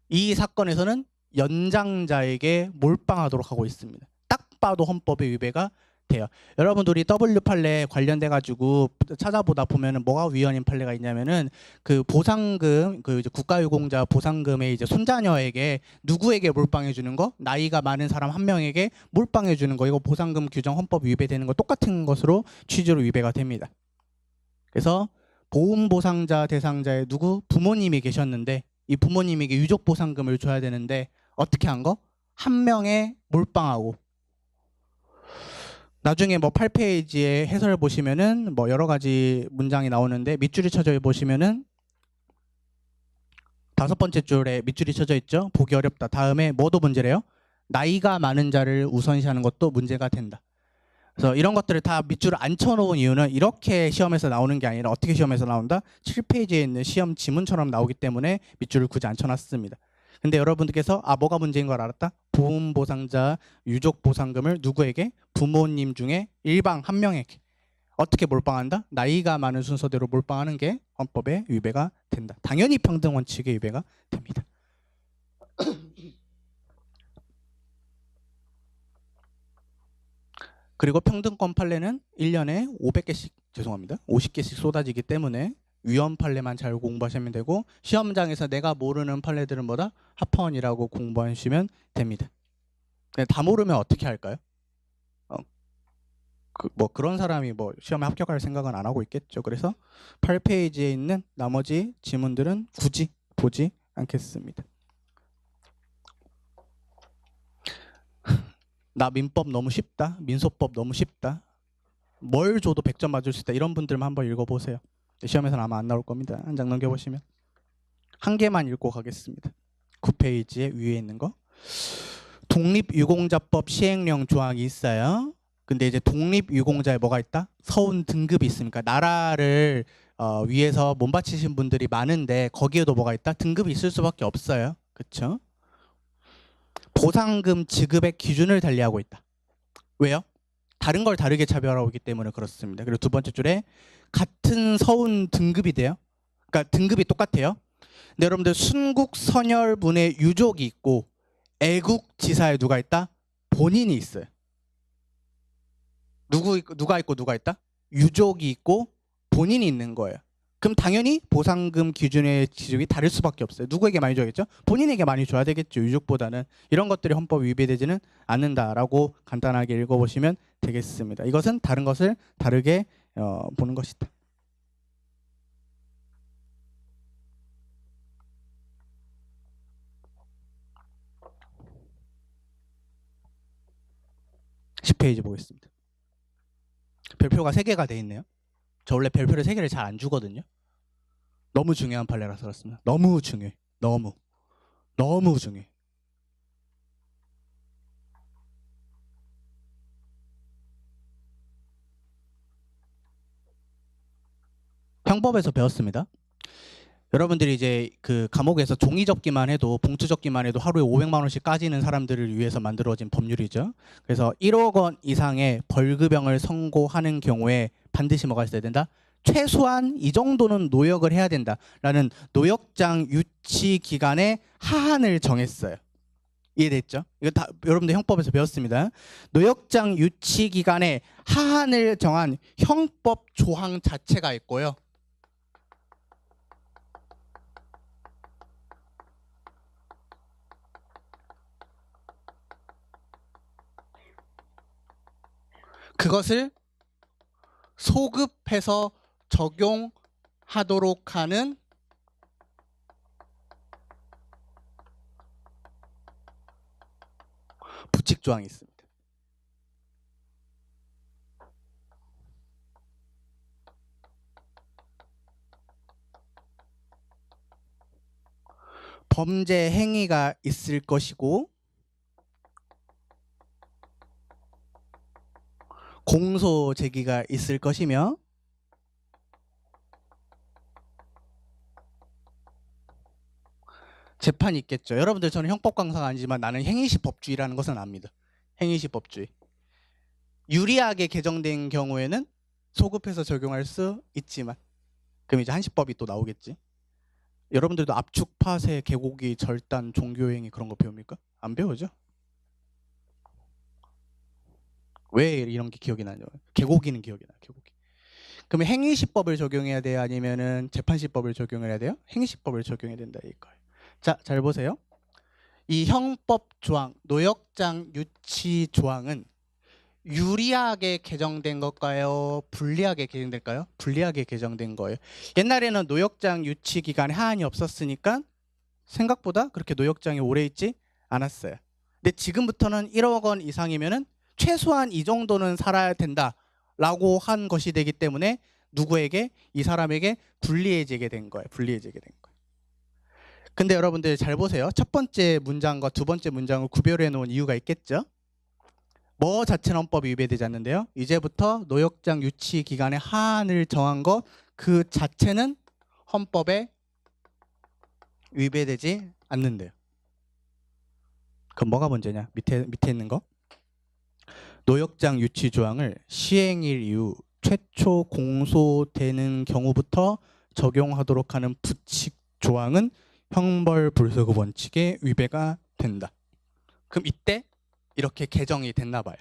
이 사건에서는 연장자에게 몰빵하도록 하고 있습니다. 딱 봐도 헌법의 위배가 돼요. 여러분들이 W 판례 관련돼 가지고 찾아보다 보면은 뭐가 위헌인 판례가 있냐면은 그 보상금, 그 이제 국가유공자 보상금에 이제 손자녀에게 누구에게 몰빵해 주는 거, 나이가 많은 사람 한 명에게 몰빵해 주는 거, 이거 보상금 규정 헌법 위배되는 거 똑같은 것으로 취지로 위배가 됩니다. 그래서 보훈보상자 대상자의 누구 부모님이 계셨는데 이 부모님에게 유족보상금을 줘야 되는데 어떻게 한 거? 한 명에 몰빵하고. 나중에 뭐 8페이지에 해설 보시면은 뭐 여러 가지 문장이 나오는데 밑줄이 쳐져 보시면은 5번째 줄에 밑줄이 쳐져 있죠. 보기 어렵다. 다음에 뭐도 문제래요? 나이가 많은 자를 우선시하는 것도 문제가 된다. 그래서 이런 것들을 다 밑줄을 안 쳐놓은 이유는 이렇게 시험에서 나오는 게 아니라 어떻게 시험에서 나온다? 7페이지에 있는 시험 지문처럼 나오기 때문에 밑줄을 굳이 안 쳐놨습니다. 근데 여러분들께서 뭐가 문제인 걸 알았다? 보훈보상자 유족보상금을 누구에게? 부모님 중에 일방 한 명에게. 어떻게 몰빵한다? 나이가 많은 순서대로 몰빵하는 게 헌법에 위배가 된다. 당연히 평등 원칙에 위배가 됩니다. 그리고 평등권 판례는 1년에 500개씩 죄송합니다. 50개씩 쏟아지기 때문에 위헌 판례만 잘 공부하시면 되고 시험장에서 내가 모르는 판례들은 뭐다? 합헌이라고 공부하시면 됩니다. 다 모르면 어떻게 할까요? 뭐 그런 사람이 뭐 시험에 합격할 생각은 안 하고 있겠죠. 그래서 8페이지에 있는 나머지 지문들은 굳이 보지 않겠습니다. 나 민법 너무 쉽다. 민소법 너무 쉽다. 뭘 줘도 100점 맞을 수 있다. 이런 분들만 한번 읽어보세요. 시험에서는 아마 안 나올 겁니다. 한 장 넘겨보시면. 한 개만 읽고 가겠습니다. 9페이지에 위에 있는 거. 독립유공자법 시행령 조항이 있어요. 근데 이제 독립유공자에 뭐가 있다? 서운 등급이 있으니까 나라를 위해서 몸바치신 분들이 많은데 거기에도 뭐가 있다? 등급이 있을 수밖에 없어요. 그렇죠? 보상금 지급의 기준을 달리하고 있다. 왜요? 다른 걸 다르게 차별하고 있기 때문에 그렇습니다. 그리고 두 번째 줄에 같은 서운 등급이 돼요. 그러니까 등급이 똑같아요. 근데 여러분들 순국 선열분의 유족이 있고 애국지사에 누가 있다? 본인이 있어요. 누가 있고 누가 있다? 유족이 있고 본인이 있는 거예요. 그럼 당연히 보상금 기준의 지적이 다를 수밖에 없어요. 누구에게 많이 줘야겠죠? 본인에게 많이 줘야 되겠죠. 유족보다는. 이런 것들이 헌법 위배되지는 않는다라고 간단하게 읽어보시면 되겠습니다. 이것은 다른 것을 다르게 보는 것이다. (10페이지) 보겠습니다. 별표가 3개가 돼 있네요. 저 원래 별표를 3개를 잘 안 주거든요. 너무 중요한 판례라서 그렇습니다. 너무 중요해. 너무 중요해. 형법에서 배웠습니다. 여러분들이 이제 그 감옥에서 종이 접기만 해도 봉투 접기만 해도 하루에 500만 원씩 까지는 사람들을 위해서 만들어진 법률이죠. 그래서 1억 원 이상의 벌금형을 선고하는 경우에 반드시 뭐가 있어야 된다? 최소한 이 정도는 노역을 해야 된다라는 노역장 유치 기간의 하한을 정했어요. 이해됐죠? 이거 다 여러분들 형법에서 배웠습니다. 노역장 유치 기간의 하한을 정한 형법 조항 자체가 있고요. 그것을 소급해서 적용하도록 하는 부칙 조항이 있습니다. 범죄 행위가 있을 것이고 공소 제기가 있을 것이며 재판이 있겠죠. 여러분들 저는 형법 강사가 아니지만 나는 행위시 법주의라는 것은 압니다. 행위시 법주의. 유리하게 개정된 경우에는 소급해서 적용할 수 있지만 그럼 이제 한시법이 또 나오겠지. 여러분들도 압축, 파쇄, 계곡이, 절단, 종교행위 그런 거 배웁니까? 안 배우죠? 왜 이런 게 기억이 나죠? 계곡이는 기억이 나요. 계곡이. 그러면 행위시법을 적용해야 돼요? 아니면은 재판시법을 적용해야 돼요? 행위시법을 적용해야 된다 이거예요. 자, 잘 보세요. 이 형법 조항, 노역장 유치 조항은 유리하게 개정된 걸까요? 불리하게 개정될까요? 불리하게 개정된 거예요. 옛날에는 노역장 유치 기간에 하한이 없었으니까 생각보다 그렇게 노역장이 오래 있지 않았어요. 근데 지금부터는 1억 원 이상이면은 최소한 이 정도는 살아야 된다라고 한 것이 되기 때문에 누구에게? 이 사람에게 불리해지게 된 거예요. 불리해지게 된 거예요. 근데 여러분들 잘 보세요. 첫 번째 문장과 두 번째 문장을 구별해 놓은 이유가 있겠죠? 뭐 자체는 헌법이 위배되지 않는데요. 이제부터 노역장 유치 기간의 하한을 정한 것 그 자체는 헌법에 위배되지 않는데요. 그럼 뭐가 문제냐? 밑에 있는 거. 노역장 유치 조항을 시행일 이후 최초 공소되는 경우부터 적용하도록 하는 부칙 조항은 형벌 불소급 원칙에 위배가 된다. 그럼 이때 이렇게 개정이 됐나 봐요.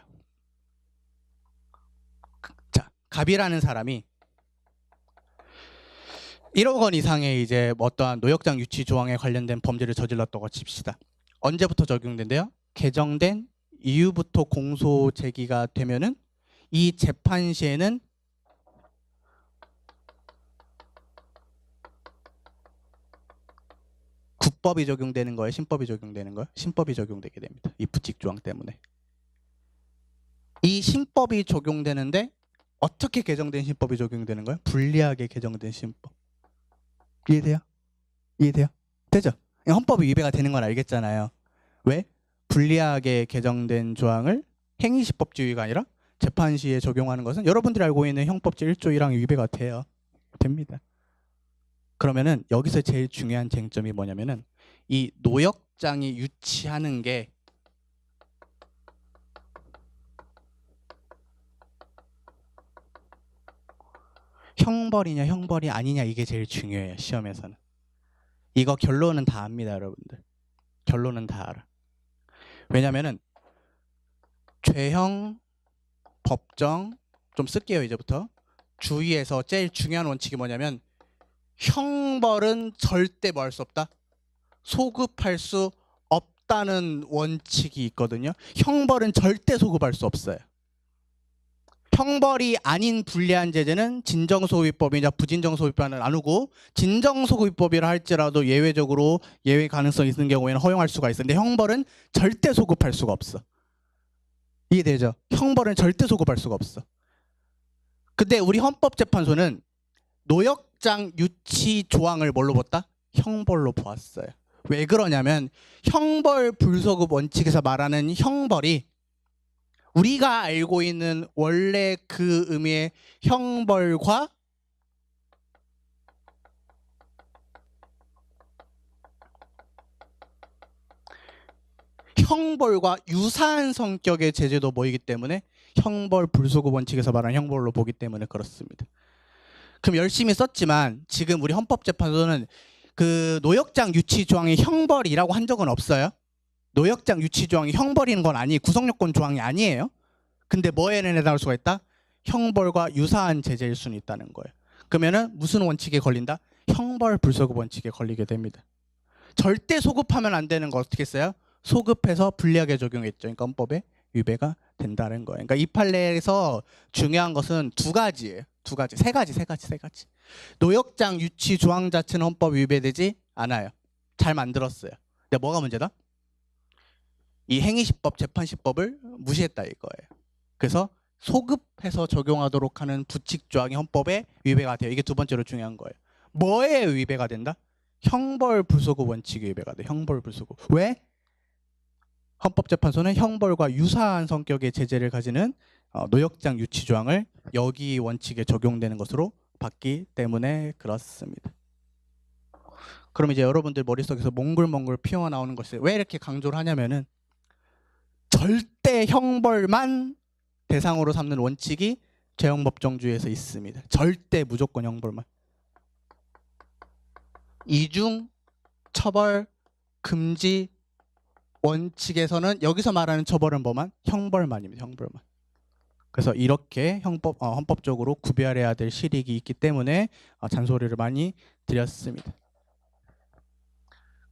자, 갑이라는 사람이 1억 원 이상의 이제 어떠한 노역장 유치 조항에 관련된 범죄를 저질렀다고 칩시다. 언제부터 적용된대요? 개정된 이후부터 공소 제기가 되면은 이 재판 시에는 국법이 적용되는 거예요? 신법이 적용되는 거예요? 신법이 적용되게 됩니다. 이 부칙 조항 때문에. 이 신법이 적용되는데 어떻게 개정된 신법이 적용되는 거예요? 불리하게 개정된 신법. 이해돼요? 이해돼요? 되죠? 헌법이 위배가 되는 건 알겠잖아요. 왜? 불리하게 개정된 조항을 행위시법주의가 아니라 재판 시에 적용하는 것은 여러분들이 알고 있는 형법 제1조 1항 위배가 돼요. 됩니다. 그러면은 여기서 제일 중요한 쟁점이 뭐냐면은 이 노역장이 유치하는 게 형벌이냐 형벌이 아니냐 이게 제일 중요해요. 시험에서는. 이거 결론은 다 압니다. 여러분들. 결론은 다 알아. 왜냐면은 죄형, 법정 좀 쓸게요. 이제부터. 주의에서 제일 중요한 원칙이 뭐냐면 형벌은 절대 뭐 할 수 없다? 소급할 수 없다는 원칙이 있거든요. 형벌은 절대 소급할 수 없어요. 형벌이 아닌 불리한 제재는 진정소급법이나 부진정소급법은 나누고 진정소급법이라 할지라도 예외적으로 예외 가능성이 있는 경우에는 허용할 수가 있는데 형벌은 절대 소급할 수가 없어. 이해되죠? 형벌은 절대 소급할 수가 없어. 근데 우리 헌법재판소는 노역장 유치 조항을 뭘로 봤다? 형벌로 보았어요. 왜 그러냐면 형벌 불소급 원칙에서 말하는 형벌이 우리가 알고 있는 원래 그 의미의 형벌과 유사한 성격의 제재도 뭐이기 때문에 형벌 불소급 원칙에서 말하는 형벌로 보기 때문에 그렇습니다. 그럼 열심히 썼지만 지금 우리 헌법재판소는 그 노역장 유치 조항이 형벌이라고 한 적은 없어요. 노역장 유치 조항이 형벌인 건 아니, 구성요건 조항이 아니에요. 근데 뭐에 해당할 수가 있다? 형벌과 유사한 제재일 수는 있다는 거예요. 그러면은 무슨 원칙에 걸린다? 형벌 불소급 원칙에 걸리게 됩니다. 절대 소급하면 안 되는 거 어떻게 써요? 소급해서 불리하게 적용했죠. 그러니까 헌법에 위배가 된다는 거예요. 그러니까 이 판례에서 중요한 것은 두 가지예요. 두 가지, 세 가지. 노역장 유치 조항 자체는 헌법 위배되지 않아요. 잘 만들었어요. 근데 뭐가 문제다? 이 행위시법, 재판시법을 무시했다 이거예요. 그래서 소급해서 적용하도록 하는 부칙 조항이 헌법에 위배가 돼요. 이게 두 번째로 중요한 거예요. 뭐에 위배가 된다? 형벌 불소급 원칙이 위배가 돼. 형벌 불소급. 왜? 헌법재판소는 형벌과 유사한 성격의 제재를 가지는 노역장 유치 조항을 여기 원칙에 적용되는 것으로 봤기 때문에 그렇습니다. 그럼 이제 여러분들 머릿속에서 몽글몽글 피어나오는 것이 왜 이렇게 강조를 하냐면은 절대 형벌만 대상으로 삼는 원칙이 죄형법정주의에서 있습니다. 절대 무조건 형벌만. 이중 처벌 금지 원칙에서는 여기서 말하는 처벌은 뭐만? 형벌만입니다. 형벌만. 그래서 이렇게 헌법적으로 구별해야 될 실익이 있기 때문에 잔소리를 많이 드렸습니다.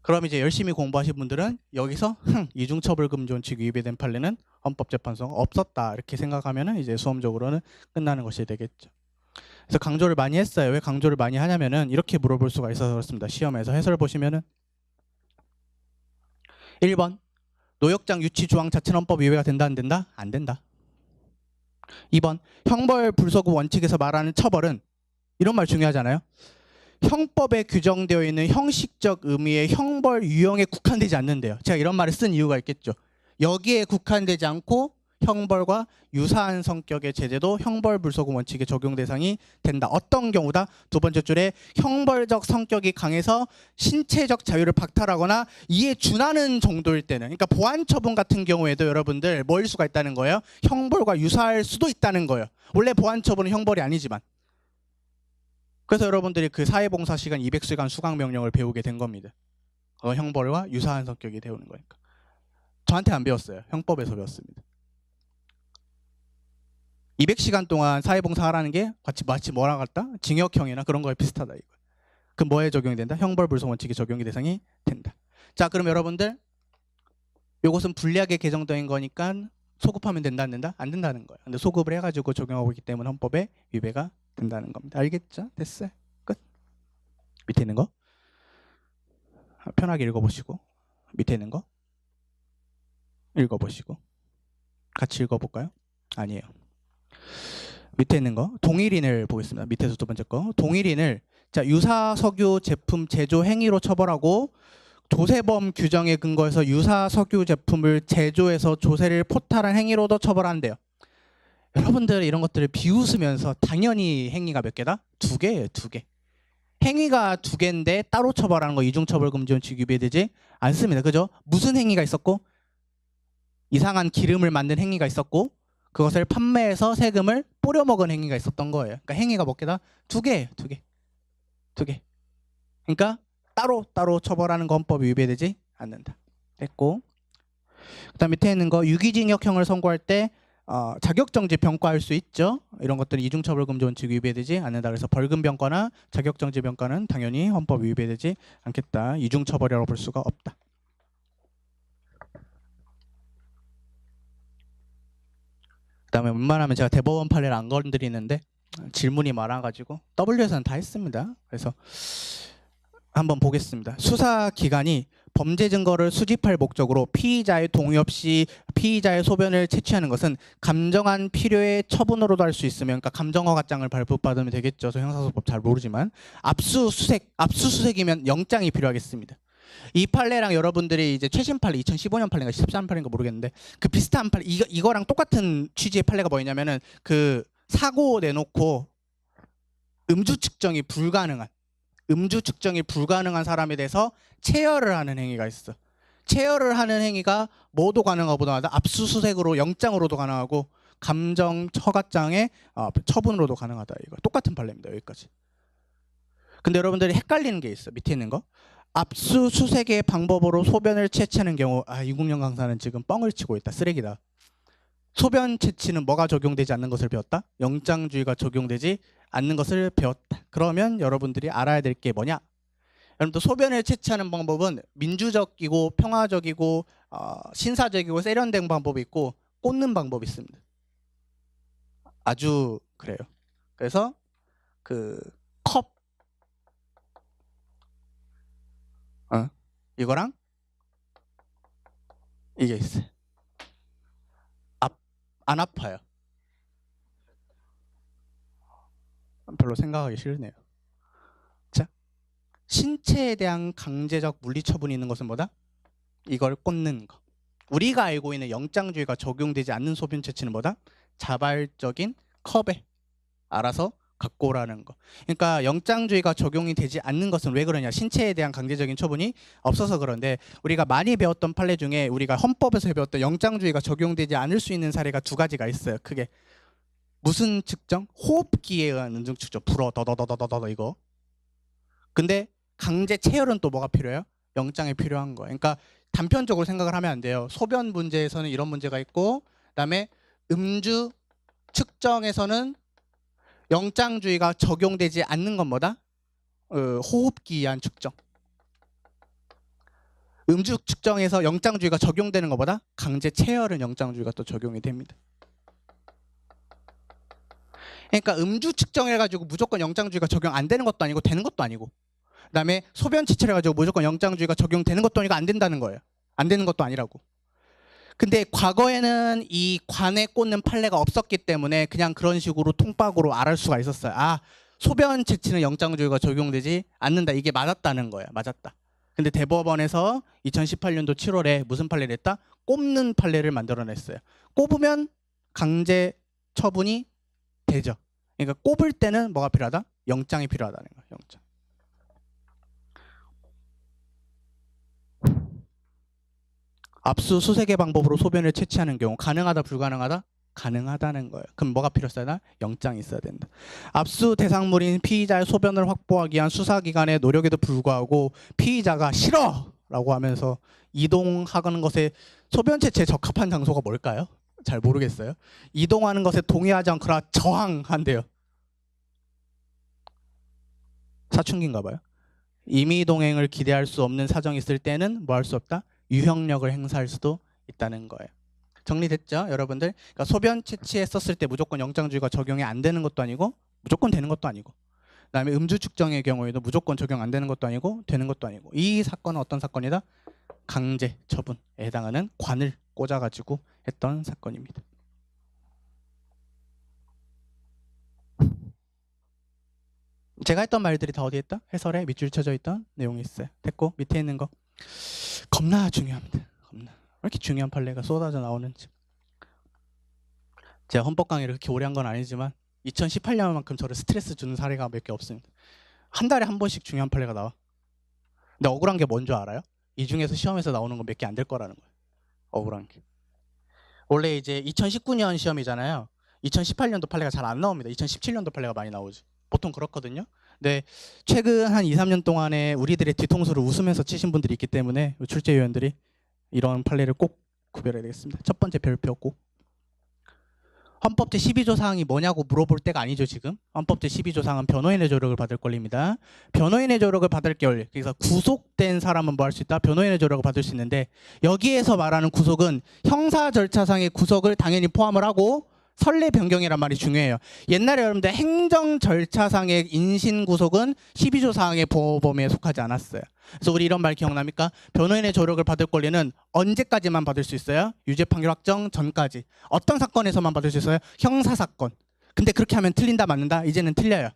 그럼 이제 열심히 공부하신 분들은 여기서 이중처벌금지 원칙이 위배된 판례는 헌법재판소가 없었다 이렇게 생각하면은 이제 수험적으로는 끝나는 것이 되겠죠. 그래서 강조를 많이 했어요. 왜 강조를 많이 하냐면은 이렇게 물어볼 수가 있어서 그렇습니다. 시험에서 해설 보시면은 1번 노역장 유치 조항 자체는 헌법 위배가 된다 안 된다? 안 된다. 2번 형벌 불소급 원칙에서 말하는 처벌은 이런 말 중요하잖아요. 형법에 규정되어 있는 형식적 의미의 형벌 유형에 국한되지 않는데요. 제가 이런 말을 쓴 이유가 있겠죠. 여기에 국한되지 않고 형벌과 유사한 성격의 제재도 형벌 불소급 원칙의 적용 대상이 된다. 어떤 경우다? 두 번째 줄에 형벌적 성격이 강해서 신체적 자유를 박탈하거나 이에 준하는 정도일 때는, 그러니까 보안 처분 같은 경우에도 여러분들 뭐일 수가 있다는 거예요? 형벌과 유사할 수도 있다는 거예요. 원래 보안 처분은 형벌이 아니지만. 그래서 여러분들이 그 사회봉사 시간 200시간 수강 명령을 배우게 된 겁니다. 형벌과 유사한 성격이 되오는 거니까. 저한테 안 배웠어요. 형법에서 배웠습니다. 200시간 동안 사회봉사 하라는 게 마치 뭐랑 같다? 징역형이나 그런 거에 비슷하다 이거. 그럼 뭐에 적용이 된다? 형벌불소 원칙이 적용이 대상이 된다. 자, 그럼 여러분들 이것은 불리하게 개정된 거니까 소급하면 된다 안 된다? 안 된다는 거예요. 근데 소급을 해가지고 적용하고 있기 때문에 헌법에 위배가 된다는 겁니다. 알겠죠? 됐어요. 끝. 밑에 있는 거 편하게 읽어보시고 밑에 있는 거 읽어보시고 같이 읽어볼까요? 아니에요. 밑에 있는 거 동일인을 보겠습니다. 밑에서 두 번째 거 동일인을 자 유사 석유 제품 제조 행위로 처벌하고 조세범 규정에 근거해서 유사 석유 제품을 제조해서 조세를 포탈한 행위로도 처벌한대요. 여러분들 이런 것들을 비웃으면서 당연히 행위가 몇 개다? 두 개예요. 두 개. 행위가 두 개인데 따로 처벌하는 거 이중처벌금지 원칙 위배되지 않습니다. 그죠? 무슨 행위가 있었고 이상한 기름을 만든 행위가 있었고 그것을 판매해서 세금을 뿌려먹은 행위가 있었던 거예요. 그러니까 행위가 몇 개다? 두 개예요. 두 개. 두 개. 그러니까 따로 처벌하는 거 헌법이 위배되지 않는다. 됐고 그다음 밑에 있는 거 유기징역형을 선고할 때 자격정지 병과할 수 있죠. 이런 것들은 이중처벌금지 원칙 위배되지 않는다. 그래서 벌금 병과나 자격정지 병과는 당연히 헌법 위배되지 않겠다. 이중처벌이라고 볼 수가 없다. 그다음에 웬만하면 제가 대법원 판례를 안 건드리는데 질문이 많아가지고 W에서는 다 했습니다. 그래서 한번 보겠습니다. 수사기관이 범죄 증거를 수집할 목적으로 피의자의 동의 없이 피의자의 소변을 채취하는 것은 감정한 필요의 처분으로도 할 수 있으면, 그러니까 감정허가장을 발부받으면 되겠죠. 저 형사소법 잘 모르지만 압수수색이면 영장이 필요하겠습니다. 이 판례랑 여러분들이 이제 최신 판례 2015년 판례인가 13판례인가 모르겠는데 그 비슷한 판례 이거랑 똑같은 취지의 판례가 뭐냐면은 그 사고 내놓고 음주 측정이 불가능한 사람에 대해서 체열을 하는 행위가 있어. 체열을 하는 행위가 뭐도 가능하고도 하다. 압수수색으로 영장으로도 가능하고 감정 허가장의 처분으로도 가능하다. 이거 똑같은 판례입니다. 여기까지. 근데 여러분들이 헷갈리는 게 있어. 밑에 있는 거. 압수수색의 방법으로 소변을 채취하는 경우 이국영 강사는 지금 뻥을 치고 있다. 쓰레기다. 소변 채취는 뭐가 적용되지 않는 것을 배웠다? 영장주의가 적용되지 않는 것을 배웠다. 그러면 여러분들이 알아야 될 게 뭐냐? 여러분들 소변을 채취하는 방법은 민주적이고 평화적이고 신사적이고 세련된 방법이 있고 꽂는 방법이 있습니다. 아주 그래요. 그래서 그 컵 이거랑 이게 있어요. 안 아파요. 별로 생각하기 싫네요. 자, 신체에 대한 강제적 물리 처분이 있는 것은 뭐다? 이걸 꽂는 거. 우리가 알고 있는 영장주의가 적용되지 않는 소변 채취는 뭐다? 자발적인 컵에 알아서 갖고 오라는 거. 그러니까 영장주의가 적용이 되지 않는 것은 왜 그러냐? 신체에 대한 강제적인 처분이 없어서 그런데 우리가 많이 배웠던 판례 중에 우리가 헌법에서 배웠던 영장주의가 적용되지 않을 수 있는 사례가 두 가지가 있어요. 크게 무슨 측정? 호흡기에 의한 은증 측정. 불어 더더더더더더 이거. 근데 강제 체열은 또 뭐가 필요해요? 영장이 필요한 거예요. 그러니까 단편적으로 생각을 하면 안 돼요. 소변 문제에서는 이런 문제가 있고, 그다음에 음주 측정에서는 영장주의가 적용되지 않는 건 뭐다? 호흡기에 의한 측정. 음주 측정에서 영장주의가 적용되는 것보다 강제 체열은 영장주의가 또 적용이 됩니다. 그러니까 음주 측정해가지고 무조건 영장주의가 적용 안 되는 것도 아니고 되는 것도 아니고, 그다음에 소변 채취를 해가지고 무조건 영장주의가 적용되는 것도 아니고 안 된다는 거예요. 안 되는 것도 아니라고. 근데 과거에는 이 관에 꽂는 판례가 없었기 때문에 그냥 그런 식으로 통박으로 알을 수가 있었어요. 아, 소변 채취는 영장주의가 적용되지 않는다. 이게 맞았다는 거예요. 맞았다. 근데 대법원에서 2018년도 7월에 무슨 판례를 했다? 꼽는 판례를 만들어냈어요. 꼽으면 강제 처분이 되죠. 그러니까 꼽을 때는 뭐가 필요하다? 영장이 필요하다는 거예요. 영장. 압수수색의 방법으로 소변을 채취하는 경우 가능하다 불가능하다? 가능하다는 거예요. 그럼 뭐가 필요하다? 영장이 있어야 된다. 압수 대상물인 피의자의 소변을 확보하기 위한 수사기관의 노력에도 불구하고 피의자가 싫어! 라고 하면서 이동하는 것에 소변 채취에 적합한 장소가 뭘까요? 잘 모르겠어요. 이동하는 것에 동의하지 않거나 저항한대요. 사춘기인가 봐요. 임의 동행을 기대할 수 없는 사정이 있을 때는 뭐 할 수 없다? 유형력을 행사할 수도 있다는 거예요. 정리됐죠, 여러분들? 그러니까 소변 채취했었을 때 무조건 영장주의가 적용이 안 되는 것도 아니고 무조건 되는 것도 아니고, 그다음에 음주 측정의 경우에도 무조건 적용 안 되는 것도 아니고 되는 것도 아니고, 이 사건은 어떤 사건이다? 강제 처분에 해당하는 관을 꽂아가지고 했던 사건입니다. 제가 했던 말들이 다 어디에 있다? 해설에 밑줄 쳐져 있던 내용이 있어요. 됐고, 밑에 있는 거 겁나 중요합니다. 겁나. 왜 이렇게 중요한 판례가 쏟아져 나오는지. 제가 헌법 강의를 그렇게 오래 한 건 아니지만 2018년만큼 저를 스트레스 주는 사례가 몇 개 없습니다. 한 달에 한 번씩 중요한 판례가 나와. 근데 억울한 게 뭔 줄 알아요? 이 중에서 시험에서 나오는 건 몇 개 안 될 거라는 거예요. 억울한 게. 원래 이제 2019년 시험이잖아요. 2018년도 판례가 잘 안 나옵니다. 2017년도 판례가 많이 나오지. 보통 그렇거든요. 근데 최근 한 2, 3년 동안에 우리들의 뒤통수를 웃으면서 치신 분들이 있기 때문에 출제위원들이 이런 판례를 꼭 구별해야 되겠습니다. 첫 번째 별표 꼭. 헌법 제12조 사항이 뭐냐고 물어볼 때가 아니죠, 지금. 헌법 제12조 사항은 변호인의 조력을 받을 권리입니다. 변호인의 조력을 받을 권리. 그래서 구속된 사람은 뭐 할 수 있다? 변호인의 조력을 받을 수 있는데, 여기에서 말하는 구속은 형사 절차상의 구속을 당연히 포함을 하고 선례 변경이란 말이 중요해요. 옛날에 여러분들 행정 절차상의 인신 구속은 12조 사항의 보호 범위에 속하지 않았어요. 그래서 우리 이런 말 기억납니까? 변호인의 조력을 받을 권리는 언제까지만 받을 수 있어요? 유죄 판결 확정 전까지. 어떤 사건에서만 받을 수 있어요? 형사 사건. 근데 그렇게 하면 틀린다 맞는다? 이제는 틀려요.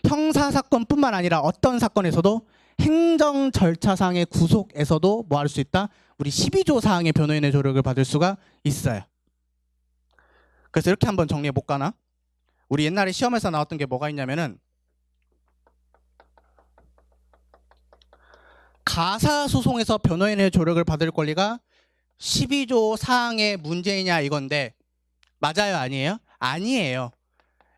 형사 사건뿐만 아니라 어떤 사건에서도 행정 절차상의 구속에서도 뭐 할 수 있다? 우리 12조 사항의 변호인의 조력을 받을 수가 있어요. 그래서 이렇게 한번 정리해 볼까나? 우리 옛날에 시험에서 나왔던 게 뭐가 있냐면은 가사소송에서 변호인의 조력을 받을 권리가 12조 사항의 문제이냐 이건데, 맞아요 아니에요? 아니에요.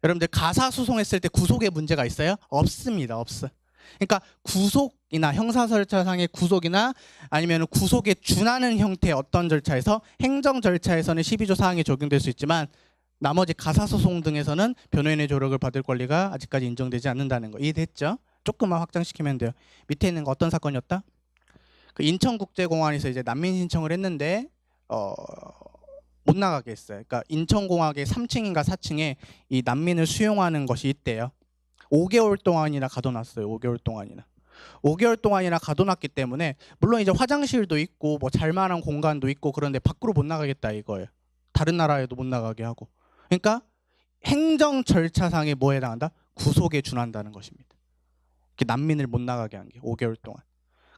여러분들 가사소송했을 때 구속에 문제가 있어요? 없습니다. 없어. 그러니까 구속이나 형사절차상의 구속이나 아니면 구속에 준하는 형태의 어떤 절차에서 행정 절차에서는 12조 사항이 적용될 수 있지만 나머지 가사소송 등에서는 변호인의 조력을 받을 권리가 아직까지 인정되지 않는다는 거 이해됐죠? 조금만 확장시키면 돼요. 밑에 있는 거 어떤 사건이었다? 그 인천국제공항에서 이제 난민 신청을 했는데 못 나가게 했어요. 그러니까 인천공항의 3층인가 4층에 이 난민을 수용하는 것이 있대요. 5개월 동안이나 가둬놨어요. 5개월 동안이나. 5개월 동안이나 가둬놨기 때문에 물론 이제 화장실도 있고 뭐 잘만한 공간도 있고 그런데 밖으로 못 나가겠다 이거예요. 다른 나라에도 못 나가게 하고. 그러니까 행정 절차상에 뭐에 해당한다? 구속에 준한다는 것입니다. 난민을 못 나가게 한 게 5개월 동안.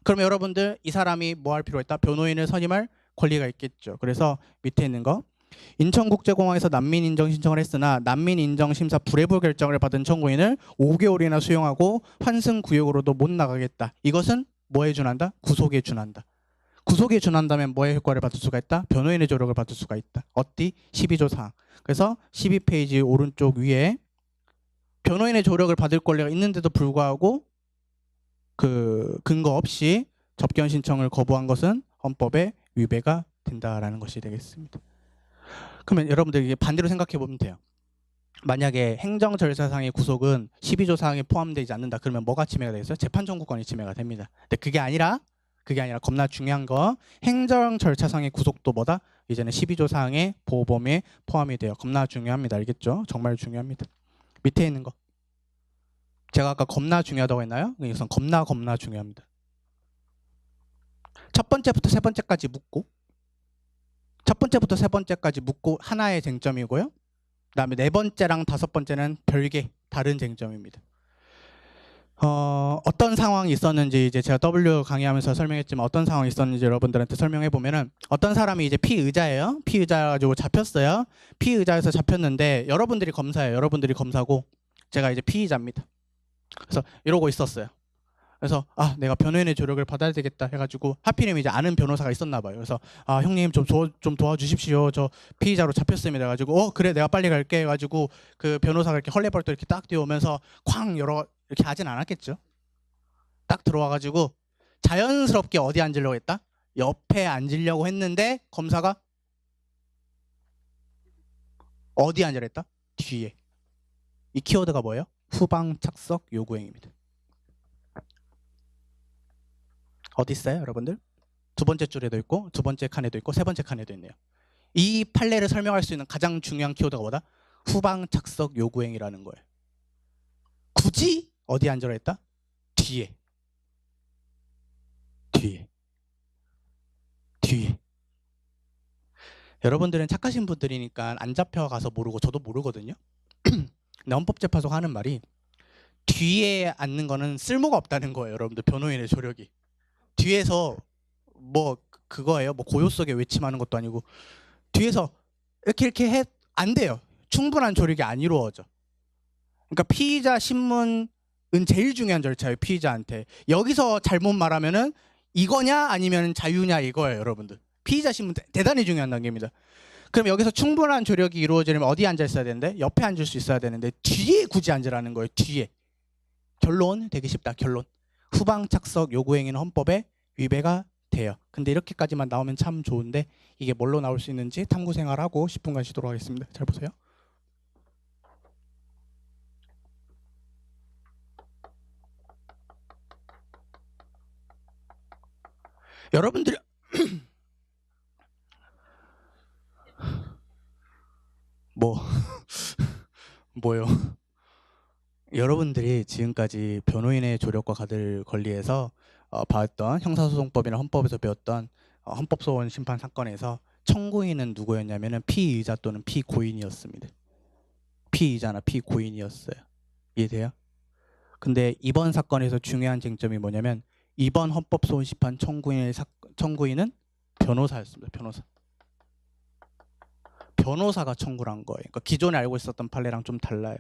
그러면 여러분들 이 사람이 뭐 할 필요가 있다? 변호인을 선임할 권리가 있겠죠. 그래서 밑에 있는 거 인천국제공항에서 난민 인정 신청을 했으나 난민 인정 심사 불회부 결정을 받은 청구인을 5개월이나 수용하고 환승 구역으로도 못 나가겠다. 이것은 뭐에 준한다? 구속에 준한다. 구속에 준한다면 뭐의 효과를 받을 수가 있다? 변호인의 조력을 받을 수가 있다. 어디? 12조 사항. 그래서 12페이지 오른쪽 위에 변호인의 조력을 받을 권리가 있는데도 불구하고 그 근거 없이 접견 신청을 거부한 것은 헌법에 위배가 된다라는 것이 되겠습니다. 그러면 여러분들 이게 반대로 생각해 보면 돼요. 만약에 행정 절차상의 구속은 12조 사항에 포함되지 않는다. 그러면 뭐가 침해가 되겠어요? 재판 청구권이 침해가 됩니다. 근데 그게 아니라 겁나 중요한 거 행정 절차상의 구속도 뭐다? 이제는 12조 사항의 보호 범위에 포함이 돼요. 겁나 중요합니다. 알겠죠? 정말 중요합니다. 밑에 있는 거. 제가 아까 겁나 중요하다고 했나요? 이것은 겁나 중요합니다. 첫 번째부터 세 번째까지 묻고 첫 번째부터 세 번째까지 묻고 하나의 쟁점이고요. 그다음에 네 번째랑 다섯 번째는 별개 다른 쟁점입니다. 어떤 상황이 있었는지 이제 제가 W 강의하면서 설명했지만 어떤 상황이 있었는지 여러분들한테 설명해 보면은 어떤 사람이 이제 피의자예요. 피의자 가지고 잡혔어요. 피의자에서 잡혔는데 여러분들이 검사예요. 여러분들이 검사고 제가 이제 피의자입니다. 그래서 이러고 있었어요. 그래서 내가 변호인의 조력을 받아야 되겠다 해가지고 하필이면 이제 아는 변호사가 있었나 봐요. 그래서 형님 좀 도와주십시오. 저 피의자로 잡혔습니다. 해가지고 그래 내가 빨리 갈게 해가지고 그 변호사가 이렇게 헐레벌떡 이렇게 딱 뛰어오면서 쾅 이렇게 하진 않았겠죠. 딱 들어와가지고 자연스럽게 어디 앉으려고 했다? 옆에 앉으려고 했는데 검사가 어디 앉으려 했다? 뒤에. 이 키워드가 뭐예요? 후방 착석 요구행위입니다. 어디 있어요, 여러분들? 두 번째 줄에도 있고, 두 번째 칸에도 있고, 세 번째 칸에도 있네요. 이 판례를 설명할 수 있는 가장 중요한 키워드가 뭐다? 후방 착석 요구행위라는 거예요. 굳이 어디 앉으라 했다? 뒤에. 여러분들은 착하신 분들이니까 안 잡혀가서 모르고 저도 모르거든요. 근데 헌법재판소가 하는 말이 뒤에 앉는 거는 쓸모가 없다는 거예요. 여러분들 변호인의 조력이. 뒤에서 뭐 그거예요. 뭐 고요 속에 외침하는 것도 아니고 뒤에서 이렇게 안 돼요. 충분한 조력이 안 이루어져. 그러니까 피의자 신문은 제일 중요한 절차예요. 피의자한테. 여기서 잘못 말하면은 이거냐 아니면 자유냐 이거예요, 여러분들. 피의자 신문 대단히 중요한 단계입니다. 그럼 여기서 충분한 조력이 이루어지려면 어디 앉아 있어야 되는데? 옆에 앉을 수 있어야 되는데 뒤에 굳이 앉으라는 거예요. 뒤에. 결론 되게 쉽다. 결론. 후방 착석 요구 행위는 헌법에 위배가 돼요. 근데 이렇게까지만 나오면 참 좋은데 이게 뭘로 나올 수 있는지 탐구 생활하고 10분간 쉬도록 하겠습니다. 잘 보세요. 여러분들이 뭐요? 여러분들이 지금까지 변호인의 조력과 받을 권리에서 봐왔던 형사소송법이나 헌법에서 배웠던 헌법소원 심판 사건에서 청구인은 누구였냐면은 피의자 또는 피고인이었습니다. 피의자나 피고인이었어요. 이해돼요? 근데 이번 사건에서 중요한 쟁점이 뭐냐면 이번 헌법소원 심판 청구인은 변호사였습니다. 변호사가 청구를 한 거예요. 그러니까 기존에 알고 있었던 판례랑 좀 달라요.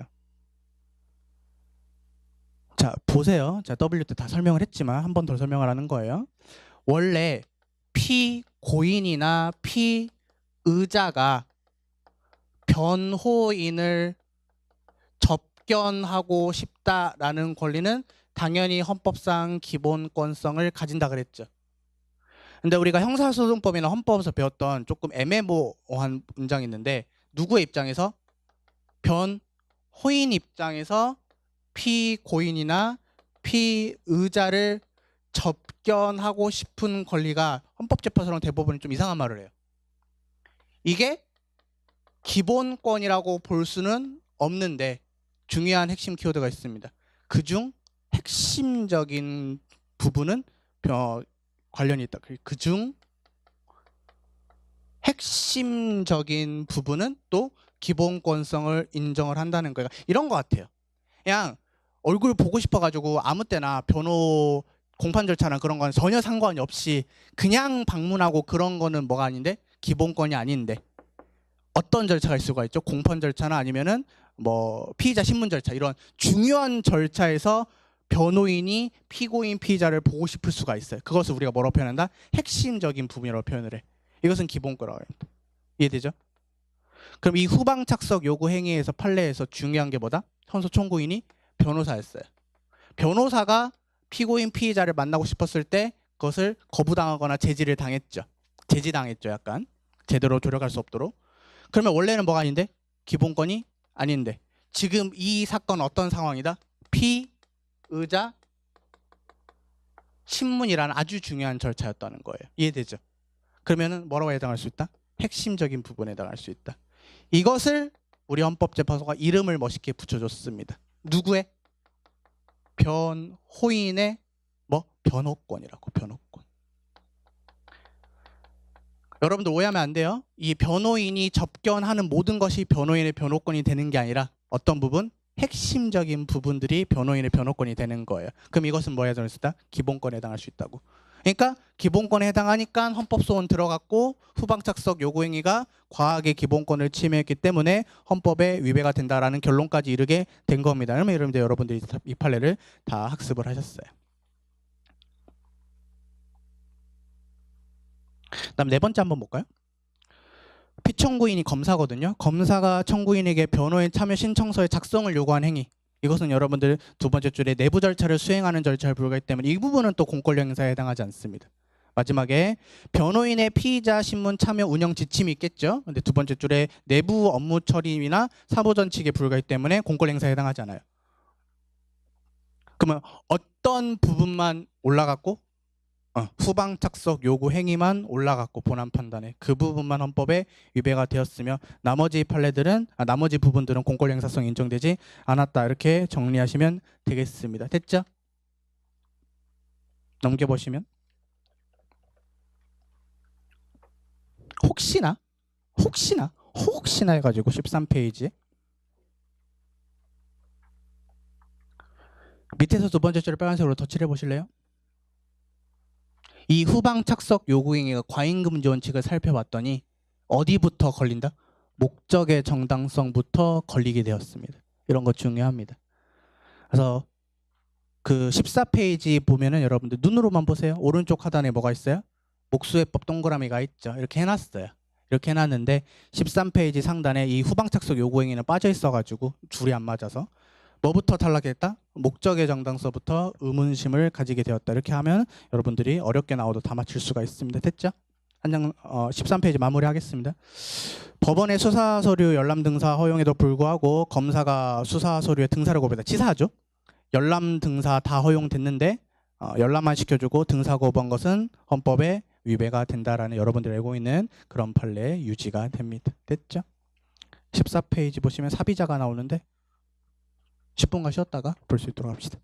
자, 보세요. 자, W 때 다 설명을 했지만 한 번 더 설명을 하는 거예요. 원래 피고인이나 피의자가 변호인을 접견하고 싶다라는 권리는 당연히 헌법상 기본권성을 가진다 그랬죠. 근데 우리가 형사소송법이나 헌법에서 배웠던 조금 애매모호한 문장이 있는데 누구의 입장에서? 변호인 입장에서 피고인이나 피의자를 접견하고 싶은 권리가 헌법재판소랑 대법원이 좀 이상한 말을 해요. 이게 기본권이라고 볼 수는 없는데 중요한 핵심 키워드가 있습니다. 그중 핵심적인 부분은 관련이 있다. 그중 핵심적인 부분은 또 기본권성을 인정을 한다는 거예요. 이런 것 같아요. 그냥 얼굴 보고 싶어가지고 아무 때나 변호 공판 절차나 그런 건 전혀 상관이 없이 그냥 방문하고 그런 거는 뭐가 아닌데 기본권이 아닌데 어떤 절차가 있을 수가 있죠? 공판 절차나 아니면은 뭐 피의자 신문 절차 이런 중요한 절차에서 변호인이 피고인 피의자를 보고 싶을 수가 있어요. 그것을 우리가 뭐라고 표현한다? 핵심적인 부분이라고 표현을 해. 이것은 기본권이라고 합니다. 이해되죠? 그럼 이 후방 착석 요구 행위에서 판례에서 중요한 게 뭐다? 선서 청구인이 변호사였어요. 변호사가 피고인 피의자를 만나고 싶었을 때 그것을 거부당하거나 제지를 당했죠. 제지당했죠. 약간 제대로 조력할 수 없도록. 그러면 원래는 뭐가 아닌데? 기본권이 아닌데 지금 이 사건 어떤 상황이다? 피의자 신문이라는 아주 중요한 절차였다는 거예요. 이해되죠? 그러면은 뭐라고 해당할 수 있다? 핵심적인 부분에 해당할 수 있다. 이것을 우리 헌법재판소가 이름을 멋있게 붙여줬습니다. 누구의? 변호인의 뭐? 변호권이라고. 변호권. 여러분들 오해하면 안 돼요. 이 변호인이 접견하는 모든 것이 변호인의 변호권이 되는 게 아니라 어떤 부분? 핵심적인 부분들이 변호인의 변호권이 되는 거예요. 그럼 이것은 뭐에 해당할 수 있다? 기본권에 해당할 수 있다고. 그러니까 기본권에 해당하니까 헌법소원 들어갔고 후방착석 요구행위가 과하게 기본권을 침해했기 때문에 헌법에 위배가 된다라는 결론까지 이르게 된 겁니다. 그러면 여러분들이 이 판례를 다 학습을 하셨어요. 그다음 네 번째 한번 볼까요? 피청구인이 검사거든요. 검사가 청구인에게 변호인 참여 신청서의 작성을 요구한 행위. 이것은 여러분들 두 번째 줄에 내부 절차를 수행하는 절차에 불과하기 때문에 이 부분은 또 공권력 행사에 해당하지 않습니다. 마지막에 변호인의 피의자 신문 참여 운영 지침이 있겠죠. 근데 두 번째 줄에 내부 업무 처리나 사보 전칙에 불과하기 때문에 공권력 행사에 해당하지 않아요. 그러면 어떤 부분만 올라갔고 후방 착석 요구 행위만 올라갔고 본안 판단에 그 부분만 헌법에 위배가 되었으며 나머지 판례들은 나머지 부분들은 공권력 행사성이 인정되지 않았다. 이렇게 정리하시면 되겠습니다. 됐죠? 넘겨보시면 혹시나 해가지고 13페이지에 밑에서 두 번째 줄을 빨간색으로 덧칠해 보실래요? 이 후방 착석 요구 행위가 과잉금지 원칙을 살펴봤더니 어디부터 걸린다? 목적의 정당성부터 걸리게 되었습니다. 이런 거 중요합니다. 그래서 그 14페이지 보면은 여러분들 눈으로만 보세요. 오른쪽 하단에 뭐가 있어요? 목수해법 동그라미가 있죠. 이렇게 해놨어요. 이렇게 해놨는데 13페이지 상단에 이 후방 착석 요구 행위는 빠져 있어가지고 줄이 안 맞아서 뭐부터 탈락했다? 목적의 정당성부터 의문심을 가지게 되었다. 이렇게 하면 여러분들이 어렵게 나와도 다 맞출 수가 있습니다. 됐죠? 한 장 13페이지 마무리하겠습니다. 법원의 수사 서류 열람 등사 허용에도 불구하고 검사가 수사 서류에 등사를 거부했다. 치사하죠? 열람 등사 다 허용됐는데 열람만 시켜주고 등사 거부한 것은 헌법에 위배가 된다라는 여러분들이 알고 있는 그런 판례 유지가 됩니다. 됐죠? 14페이지 보시면 사비자가 나오는데 10분간 쉬었다가 볼 수 있도록 합시다.